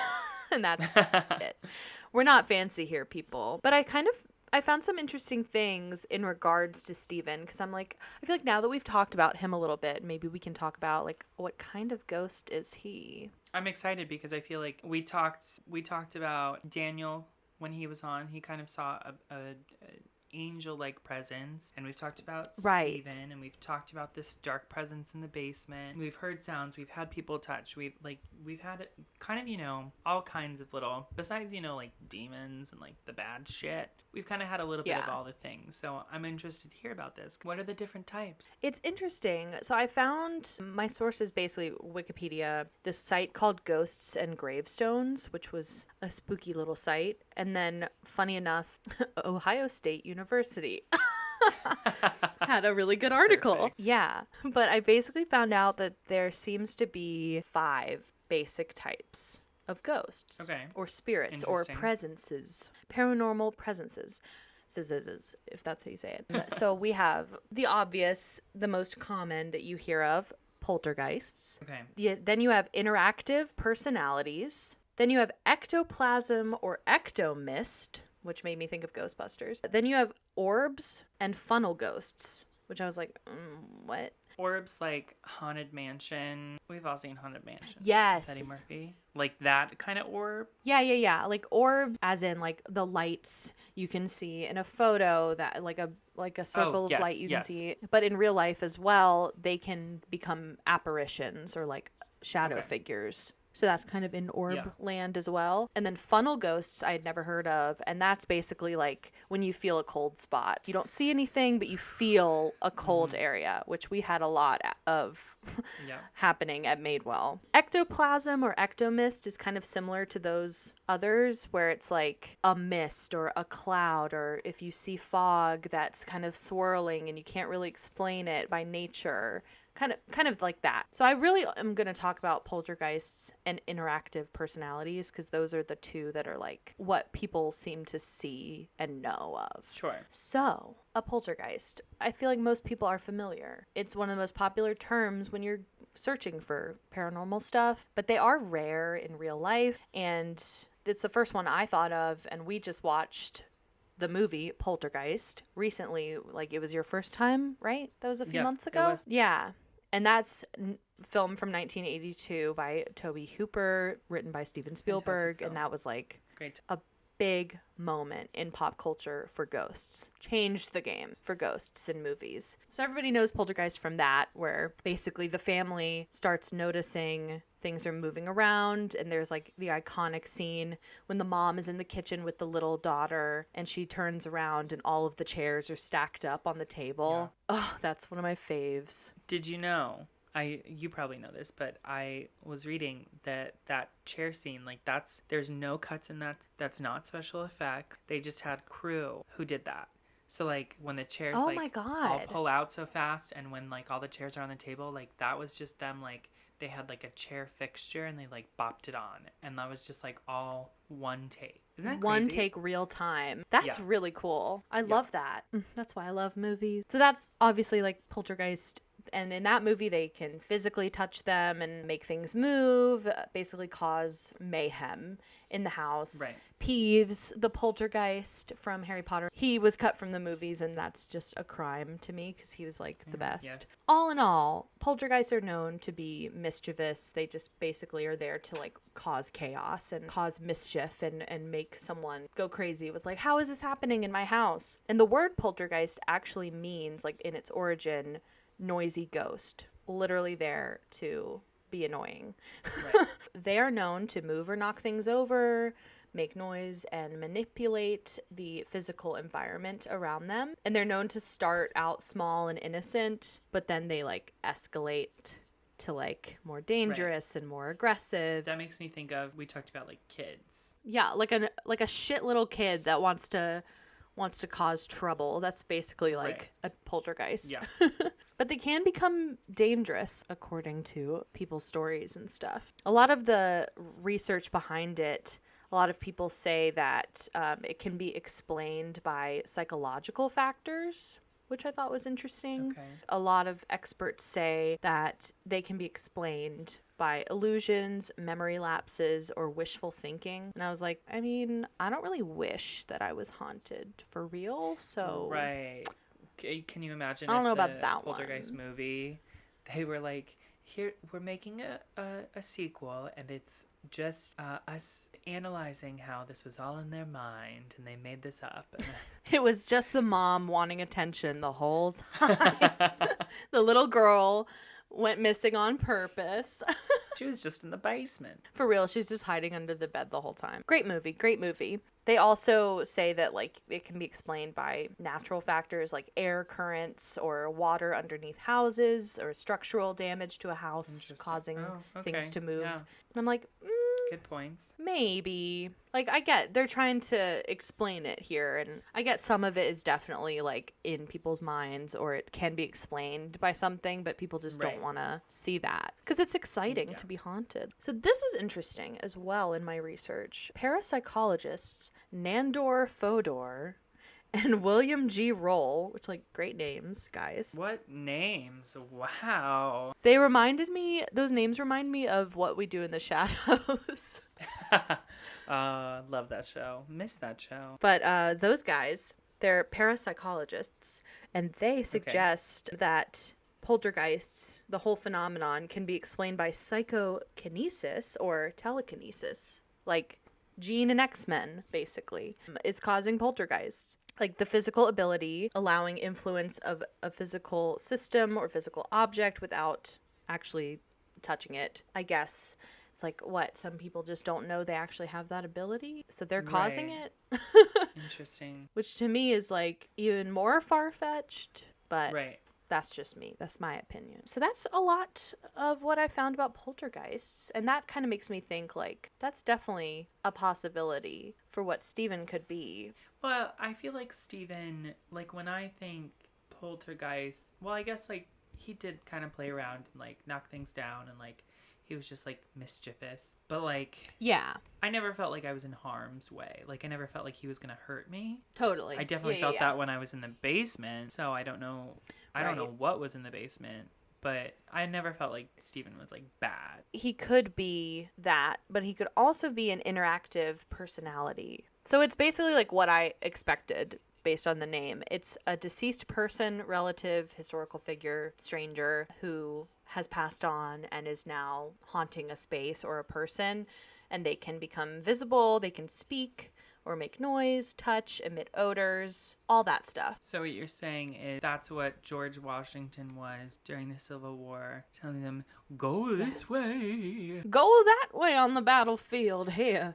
And that's it. We're not fancy here, people. But I kind of I found some interesting things in regards to Steven, because I feel like now that we've talked about him a little bit, maybe we can talk about like what kind of ghost is he? I'm excited because I feel like we talked about Daniel when he was on. He kind of saw a angel-like presence, and we've talked about Right. Steven, and we've talked about this dark presence in the basement. We've heard sounds, we've had people touch, we've had kind of, you know, all kinds of little, besides, you know, like demons and like the bad shit, we've kind of had a little bit of all the things. So I'm interested to hear about this. What are the different types? It's interesting. So I found, my source is basically Wikipedia, this site called Ghosts and Gravestones, which was a spooky little site. And then, funny enough, Ohio State University had a really good article. Perfect. Yeah. But I basically found out that there seems to be 5 basic types of ghosts. Okay. Or spirits or Interesting. presences. Paranormal presences. If that's how you say it. So we have the obvious, the most common that you hear of, poltergeists. Okay. Then you have interactive personalities. Then you have ectoplasm or ectomist, which made me think of Ghostbusters. Then you have orbs and funnel ghosts, which I was like, what? Orbs like Haunted Mansion. We've all seen Haunted Mansion. Yes. Eddie Murphy. Like that kind of orb. Yeah. Like orbs, as in like the lights you can see in a photo, that like a circle of light you can see. But in real life as well, they can become apparitions or like shadow figures. So that's kind of in orb land as well. And then funnel ghosts I had never heard of. And that's basically like when you feel a cold spot. You don't see anything, but you feel a cold area, which we had a lot of happening at Madewell. Ectoplasm or ectomist is kind of similar to those others, where it's like a mist or a cloud, or if you see fog that's kind of swirling and you can't really explain it by nature. Kind of like that. So I really am going to talk about poltergeists and interactive personalities, because those are the 2 that are like what people seem to see and know of. Sure. So a poltergeist, I feel like most people are familiar. It's one of the most popular terms when you're searching for paranormal stuff, but they are rare in real life. And it's the first one I thought of, and we just watched the movie Poltergeist recently. Like, it was your first time, right? That was a few months ago. Yeah. And that's film from 1982 by Tobe Hooper, written by Steven Spielberg. And that was like a big moment in pop culture for ghosts. Changed the game for ghosts in movies. So everybody knows Poltergeist from that, where basically the family starts noticing things are moving around, and there's like the iconic scene when the mom is in the kitchen with the little daughter and she turns around and all of the chairs are stacked up on the table. Oh, that's one of my faves. Did you know, you probably know this, but I was reading that chair scene, like there's no cuts in that's not special effect. They just had crew who did that. So like when the chairs oh my God. all pull out so fast, and when like all the chairs are on the table, like that was just them, like they had like a chair fixture and they like bopped it on, and that was just like all one take. Isn't that one crazy? take real time. That's really cool. I love that. That's why I love movies. So that's obviously like Poltergeist. And in that movie, they can physically touch them and make things move, basically cause mayhem in the house. Right. Peeves, the poltergeist from Harry Potter, he was cut from the movies, and that's just a crime to me because he was like the best. Yes. All in all, poltergeists are known to be mischievous. They just basically are there to like cause chaos and cause mischief and make someone go crazy with like, how is this happening in my house? And the word poltergeist actually means, like in its origin, noisy ghost, literally there to be annoying. Right. They are known to move or knock things over, make noise, and manipulate the physical environment around them. And they're known to start out small and innocent, but then they like escalate to like more dangerous and more aggressive. That makes me think of, we talked about like kids. Yeah, like a shit little kid that wants to cause trouble. That's basically like a poltergeist. Yeah. But they can become dangerous, according to people's stories and stuff. A lot of the research behind it, a lot of people say that it can be explained by psychological factors, which I thought was interesting. Okay. A lot of experts say that they can be explained by illusions, memory lapses, or wishful thinking. And I was like, I mean, I don't really wish that I was haunted for real, so... Right. Can you imagine I don't if know the about that Poltergeist one. movie, they were like, here, we're making a sequel, and it's just us analyzing how this was all in their mind, and they made this up. It was just the mom wanting attention the whole time. The little girl went missing on purpose. She was just in the basement. For real, she was just hiding under the bed the whole time. Great movie, great movie. They also say that, like, it can be explained by natural factors like air currents or water underneath houses or structural damage to a house causing things to move. Yeah. And I'm like, Good points. maybe. Like, I get they're trying to explain it here, and I get some of it is definitely, like, in people's minds, or it can be explained by something, but people just don't want to see that. Because it's exciting to be haunted. So this was interesting as well in my research. Parapsychologists Nandor Fodor and William G. Roll, which, like, great names, guys. What names? Wow. Those names remind me of What We Do in the Shadows. Love that show. Miss that show. But those guys, they're parapsychologists, and they suggest that poltergeists, the whole phenomenon, can be explained by psychokinesis or telekinesis. Like Jean and X-Men, basically, is causing poltergeists. Like the physical ability, allowing influence of a physical system or physical object without actually touching it. I guess it's like, what, some people just don't know they actually have that ability, so they're causing it. Interesting. Which to me is like even more far-fetched, but that's just me. That's my opinion. So that's a lot of what I found about poltergeists, and that kind of makes me think, like, that's definitely a possibility for what Stephen could be. Well, I feel like Stephen, like, when I think poltergeist, well, I guess, like, he did kind of play around and, like, knock things down, and, like, he was just, like, mischievous. But, like... Yeah. I never felt like I was in harm's way. Like, I never felt like he was going to hurt me. Totally. I definitely felt that when I was in the basement, so I don't know... I don't know what was in the basement, but I never felt like Stephen was, like, bad. He could be that, but he could also be an interactive personality. So it's basically like what I expected based on the name. It's a deceased person, relative, historical figure, stranger who has passed on and is now haunting a space or a person, and they can become visible, they can speak or make noise, touch, emit odors, all that stuff. So what you're saying is that's what George Washington was during the Civil War, telling them, go this way. Go that way on the battlefield here.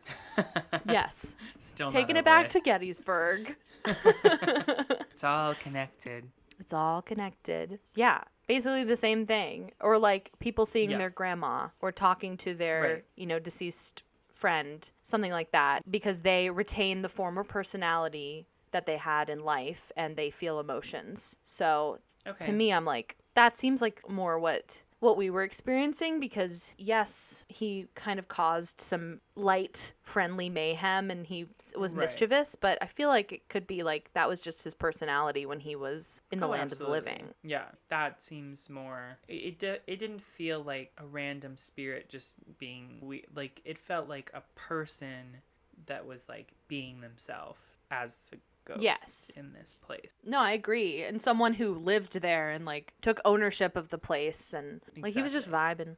Yes. Still taking it back to Gettysburg. It's all connected. It's all connected. Yeah. Basically the same thing. Or like people seeing their grandma or talking to their, deceased friend, something like that, because they retain the former personality that they had in life and they feel emotions. So to me, I'm like, that seems like more what we were experiencing, because yes, he kind of caused some light, friendly mayhem and he was mischievous, but I feel like it could be like that was just his personality when he was in the land of the living. Yeah, that seems more... It didn't feel like a random spirit just being... Like, it felt like a person that was, like, being themselves as a ghost in this place. No, I agree. And someone who lived there and, like, took ownership of the place and, like, he was just vibing.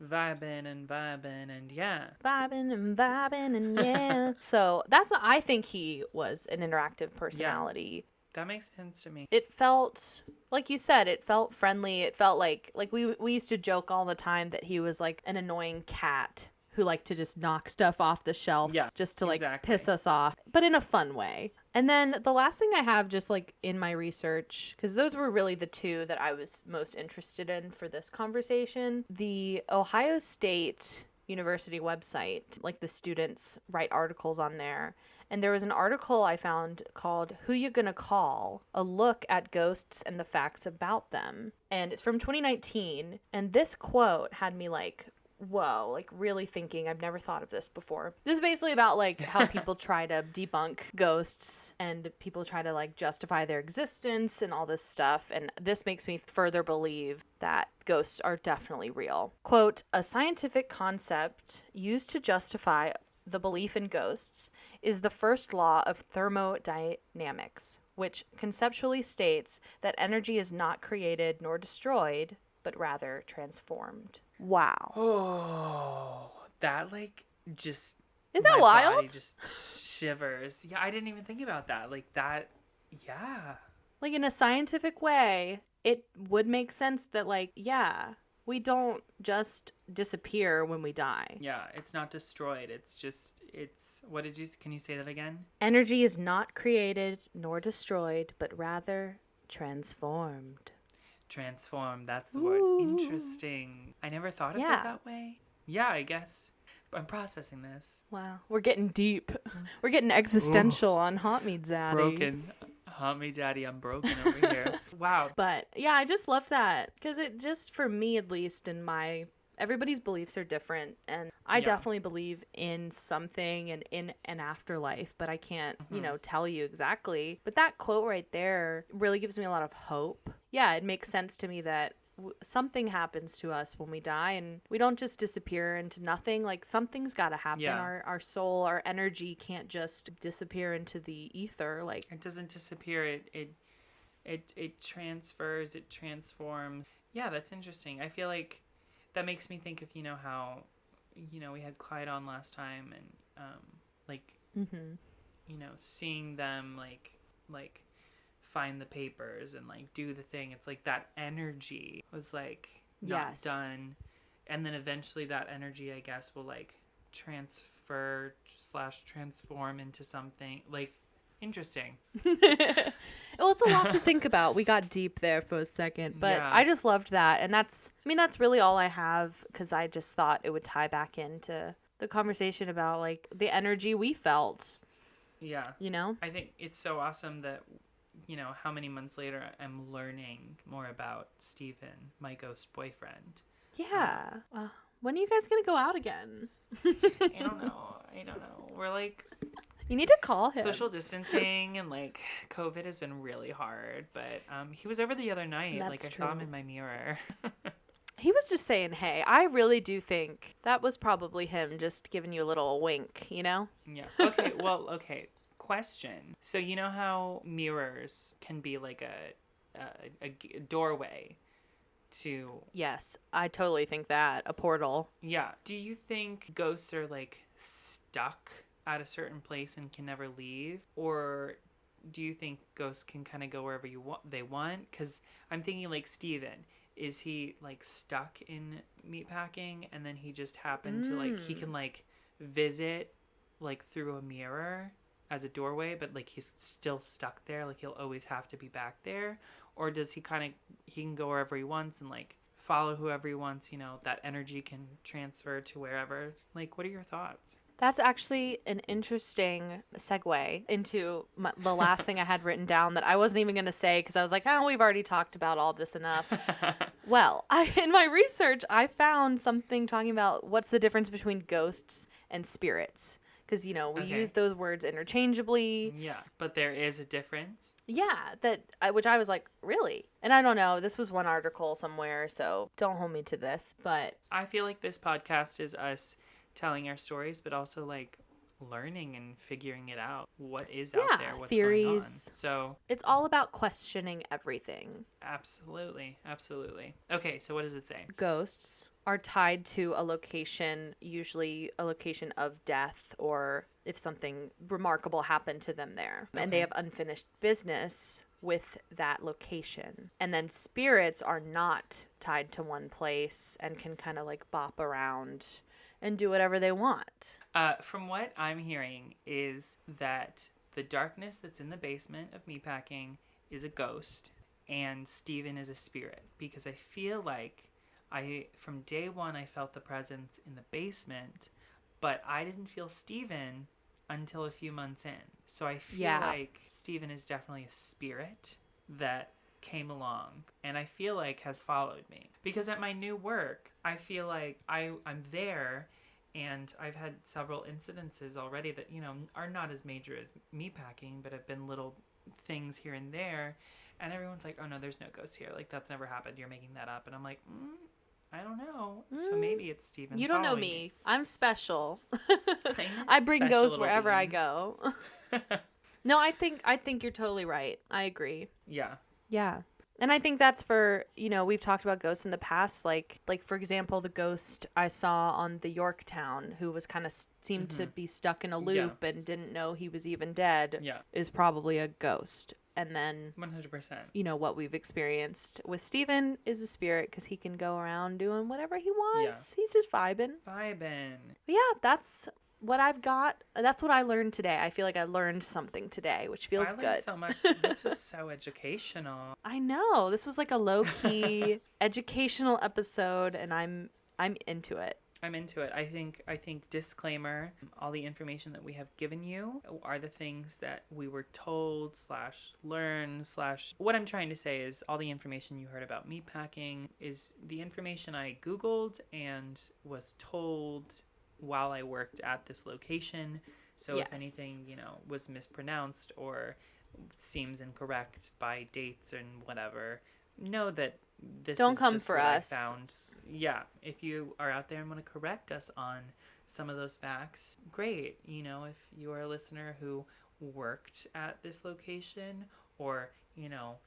Vibing and yeah. Vibing and yeah. So that's what I think he was, an interactive personality. Yeah. That makes sense to me. It felt, like you said, it felt friendly. It felt like we used to joke all the time that he was like an annoying cat who liked to just knock stuff off the shelf just to like piss us off, but in a fun way. And then the last thing I have just like in my research, because those were really the two that I was most interested in for this conversation, the Ohio State University website, like the students write articles on there. And there was an article I found called Who You Gonna Call? A Look at Ghosts and the Facts About Them. And it's from 2019. And this quote had me like, whoa, like really thinking, I've never thought of this before. This is basically about like how people try to debunk ghosts and people try to like justify their existence and all this stuff. And this makes me further believe that ghosts are definitely real. Quote, a scientific concept used to justify the belief in ghosts is the first law of thermodynamics, which conceptually states that energy is not created nor destroyed, but rather transformed. Wow. Oh, that like just Isn't that my wild? body just shivers. Yeah, I didn't even think about that. Like that. Yeah. Like in a scientific way, it would make sense that like, yeah, we don't just disappear when we die. Yeah, it's not destroyed. It's what did you can you say that again? Energy is not created nor destroyed, but rather transformed. Transform, that's the word. Interesting. I never thought of it that way. Yeah, I guess I'm processing this. Wow, we're getting deep. We're getting existential on Haunt Me Daddy. Broken. Haunt Me Daddy, I'm broken over here. Wow. But yeah, I just love that because it just, for me at least, in my everybody's beliefs are different, and I definitely believe in something and in an afterlife, but I can't, tell you exactly. But that quote right there really gives me a lot of hope. Yeah, it makes sense to me that something happens to us when we die, and we don't just disappear into nothing. Like something's got to happen. Yeah. Our soul, our energy can't just disappear into the ether. Like it doesn't disappear. It transfers. It transforms. Yeah, that's interesting. I feel like that makes me think of how we had Clyde on last time, and seeing them like find the papers and like do the thing. It's like that energy was like not done, and then eventually that energy, I guess, will like transfer / transform into something like interesting. Well, it's a lot to think about. We got deep there for a second, but I just loved that. And that's really all I have, because I just thought it would tie back into the conversation about like the energy we felt. Yeah. I think it's so awesome that, how many months later I'm learning more about Steven, my ghost boyfriend. Yeah. When are you guys going to go out again? I don't know. We're like... You need to call him. Social distancing and like COVID has been really hard, but he was over the other night. I saw him in my mirror. He was just saying, hey. I really do think that was probably him just giving you a little wink, Yeah. Okay. Well, okay. Question. So you know how mirrors can be like a doorway to... Yes, I totally think that. A portal. Yeah. Do you think ghosts are like stuck at a certain place and can never leave, or do you think ghosts can kind of go wherever they want? Because I'm thinking like Steven, is he like stuck in Meatpacking and then he just happened to like he can like visit like through a mirror as a doorway, but like he's still stuck there, like he'll always have to be back there? Or does he can go wherever he wants and like follow whoever he wants, that energy can transfer to wherever? Like, what are your thoughts? That's actually an interesting segue into the last thing I had written down that I wasn't even going to say because I was like, we've already talked about all this enough. Well, in my research, I found something talking about what's the difference between ghosts and spirits. Because, we use those words interchangeably. Yeah, but there is a difference. Yeah, which I was like, really? And I don't know. This was one article somewhere, so don't hold me to this. But I feel like this podcast is us telling our stories, but also like learning and figuring it out. What is out there? What's theories. Going on? So it's all about questioning everything. Absolutely. Okay, so what does it say? Ghosts are tied to a location, usually a location of death, or if something remarkable happened to them there. Okay. And they have unfinished business with that location. And then spirits are not tied to one place and can kind of like bop around and do whatever they want. From what I'm hearing is that the darkness that's in the basement of Meatpacking is a ghost and Steven is a spirit, because I feel like from day one I felt the presence in the basement, but I didn't feel Steven until a few months in. So I feel like Steven is definitely a spirit that came along and I feel like has followed me. Because at my new work, I feel like I'm there, and I've had several incidences already that, you know, are not as major as meatpacking, but have been little things here and there. And everyone's like, oh no, there's no ghosts here. Like, that's never happened. You're making that up. And I'm like, I don't know. So maybe it's Steven. You don't know me. I'm special. I'm I bring special ghosts little wherever I being. go. No, I think you're totally right. I agree. Yeah. Yeah. And I think that's for, you know, we've talked about ghosts in the past. Like for example, the ghost I saw on the Yorktown, who was kind of seemed to be stuck in a loop and didn't know he was even dead, is probably a ghost. And then 100%. You know, what we've experienced with Steven is a spirit because he can go around doing whatever he wants. Yeah. He's just vibing. But yeah, that's what I've got. That's what I learned today. I feel like I learned something today, which feels good. I learned so much. This was so educational. I know. This was like a low-key educational episode, and I'm into it. I'm into it. I think disclaimer, all the information that we have given you are the things that we were told / learned / what I'm trying to say is all the information you heard about meatpacking is the information I Googled and was told while I worked at this location. So if anything, you know, was mispronounced or seems incorrect by dates and whatever, know that this don't is come just for what us. I found. Yeah, if you are out there and want to correct us on some of those facts, great. You know, if you are a listener who worked at this location or, you know,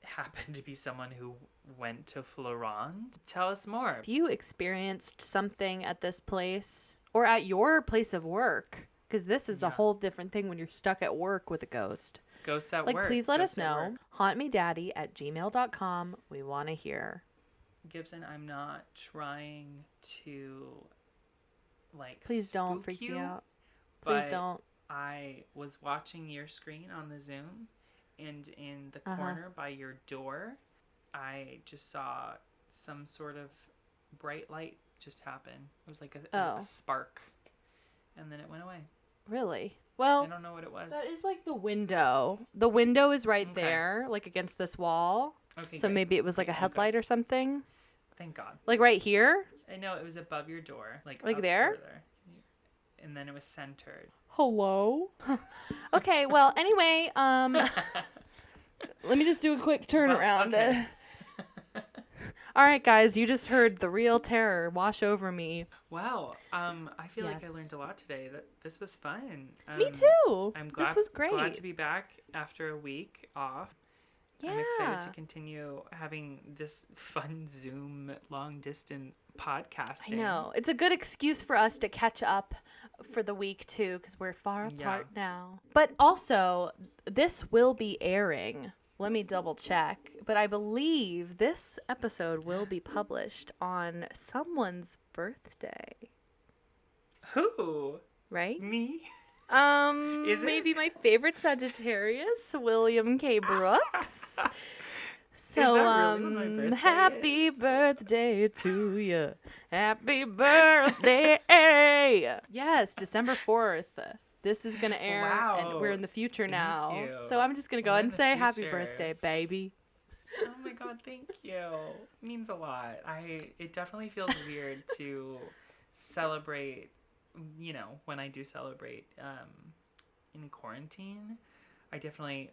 happened to be someone who went to Florent, tell us more. If you experienced something at this place or at your place of work, because this is a whole different thing when you're stuck at work with a ghost. Ghosts at work. Please let us know. hauntmedaddy@gmail.com. We want to hear. Gibson, I'm not trying to, please don't freak me out. Please don't. I was watching your screen on the Zoom, and in the corner by your door, I just saw some sort of bright light just happen. It was like a spark, and then it went away. Really? Well, I don't know what it was. That is like the window. The window is right there, like against this wall. Okay, so great. Maybe it was like a headlight or something. Thank God. Like right here? I know it was above your door. Like there? Further. And then it was centered. Hello? Okay, well, anyway, let me just do a quick turnaround. Well, okay. All right, guys, you just heard the real terror wash over me. Wow. I feel like I learned a lot today. This was fun. Me too. I'm glad, this was great. Glad to be back after a week off. Yeah. I'm excited to continue having this fun Zoom long distance podcasting. I know. It's a good excuse for us to catch up for the week too, because we're far apart now. But also, this will be airing. Let me double check. But I believe this episode will be published on someone's birthday. Who? Right? Me? Is maybe my favorite Sagittarius, William K. Brooks. So, really happy birthday to you. Happy birthday. Yes, December 4th. This is going to air, and we're in the future now. So I'm just going to go ahead and say happy birthday, baby. Oh my God, thank you. It means a lot. It definitely feels weird to celebrate, you know, when I do celebrate in quarantine.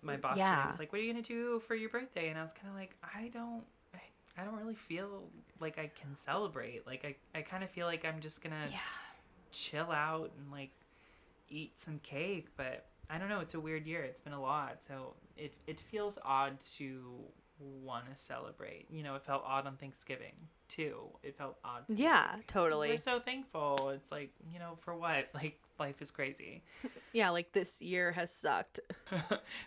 My boss today was like, what are you going to do for your birthday? And I was kind of like, I don't really feel like I can celebrate. Like, I kind of feel like I'm just going to chill out and, like, eat some cake. But I don't know. It's a weird year. It's been a lot. So it feels odd to want to celebrate. You know, it felt odd on Thanksgiving, too. It felt odd. Totally. We're so thankful. It's like, you know, for what? Like, life is crazy. Yeah, like this year has sucked.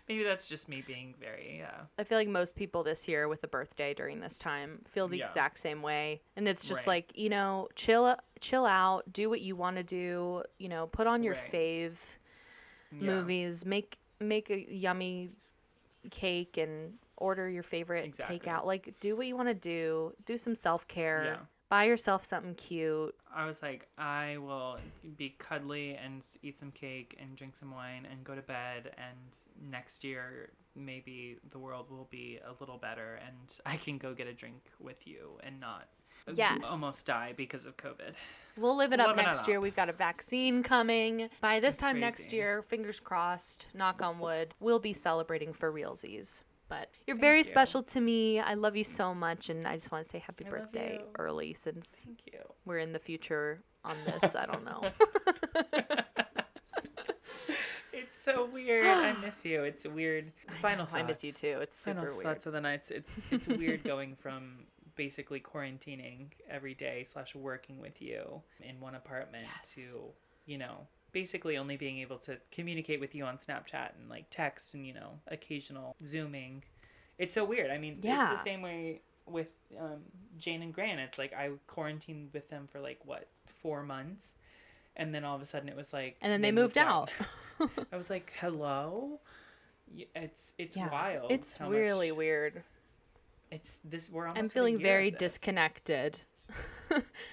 Maybe that's just me being very, I feel like most people this year with a birthday during this time feel the exact same way. And it's just like, you know, chill out, do what you want to do, you know, put on your fave movies, make a yummy cake and order your favorite takeout. Like, do what you want to do some self-care. Buy yourself something cute. I was like, I will be cuddly and eat some cake and drink some wine and go to bed. And next year, maybe the world will be a little better and I can go get a drink with you and not almost die because of COVID. We'll live it up next year. We've got a vaccine coming. By this time next year, fingers crossed, knock on wood, we'll be celebrating for realsies. But you're very special to me. I love you so much, and I just want to say happy birthday early since we're in the future on this. I don't know. It's so weird. I miss you. It's weird. I miss you too. It's super weird. Thoughts of the nights. It's weird going from basically quarantining every day / working with you in one apartment to, you know, basically only being able to communicate with you on Snapchat and like text and, you know, occasional Zooming. It's so weird. I mean, it's the same way with Jane and Grant. It's like I quarantined with them for like 4 months, and then all of a sudden it was like, and then they moved out. I was like, hello. It's wild. It's really weird. It's this. We're almost. I'm feeling very disconnected.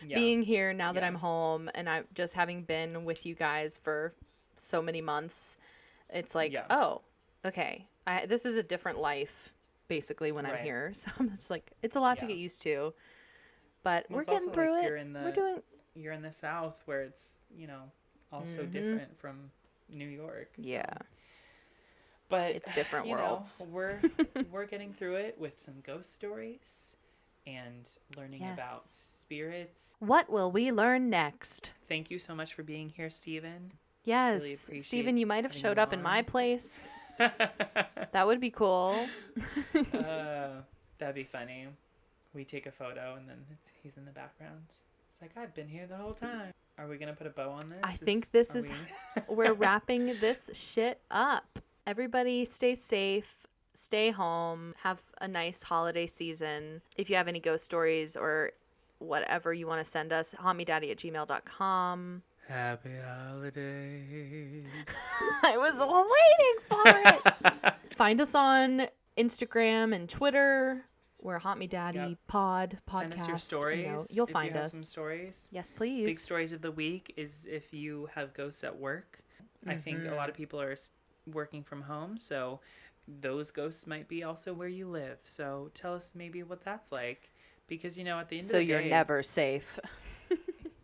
Being here now that I'm home, and I'm just having been with you guys for so many months. It's like, oh, okay. This is a different life, basically, when I'm here. So I'm just like, it's a lot to get used to. But we're getting through it. You're in the South, where it's, you know, also different from New York. Yeah. So. But it's different worlds. Know, we're getting through it with some ghost stories and learning about spirits. What will we learn next? Thank you so much for being here, Stephen. Yes, really Stephen, you might have showed up in my place. That would be cool. That'd be funny. We take a photo and then he's in the background. It's like, I've been here the whole time. Are we gonna put a bow on this? I think this is we're wrapping this shit up. Everybody stay safe, stay home, have a nice holiday season. If you have any ghost stories or whatever you want to send us, hauntmedaddy@gmail.com. Happy holidays. I was waiting for it. Find us on Instagram and Twitter. We're Haunt Me Daddy podcast. Send us your stories. You know, you'll find if you have us. Some stories. Yes, please. Big stories of the week is if you have ghosts at work. I think a lot of people are working from home, so those ghosts might be also where you live. So tell us maybe what that's like, because, you know, at the end of the day, so you're never safe.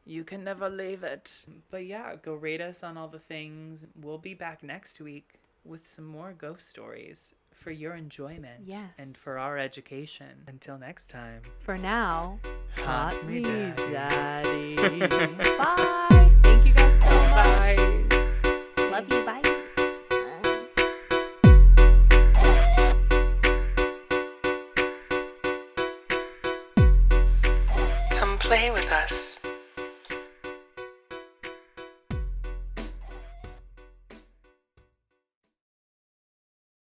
You can never leave it. But yeah, go rate us on all the things. We'll be back next week with some more ghost stories for your enjoyment and for our education. Until next time. For now, Haunt Me Daddy. Bye. Thank you guys so much. Bye. Love you. Bye.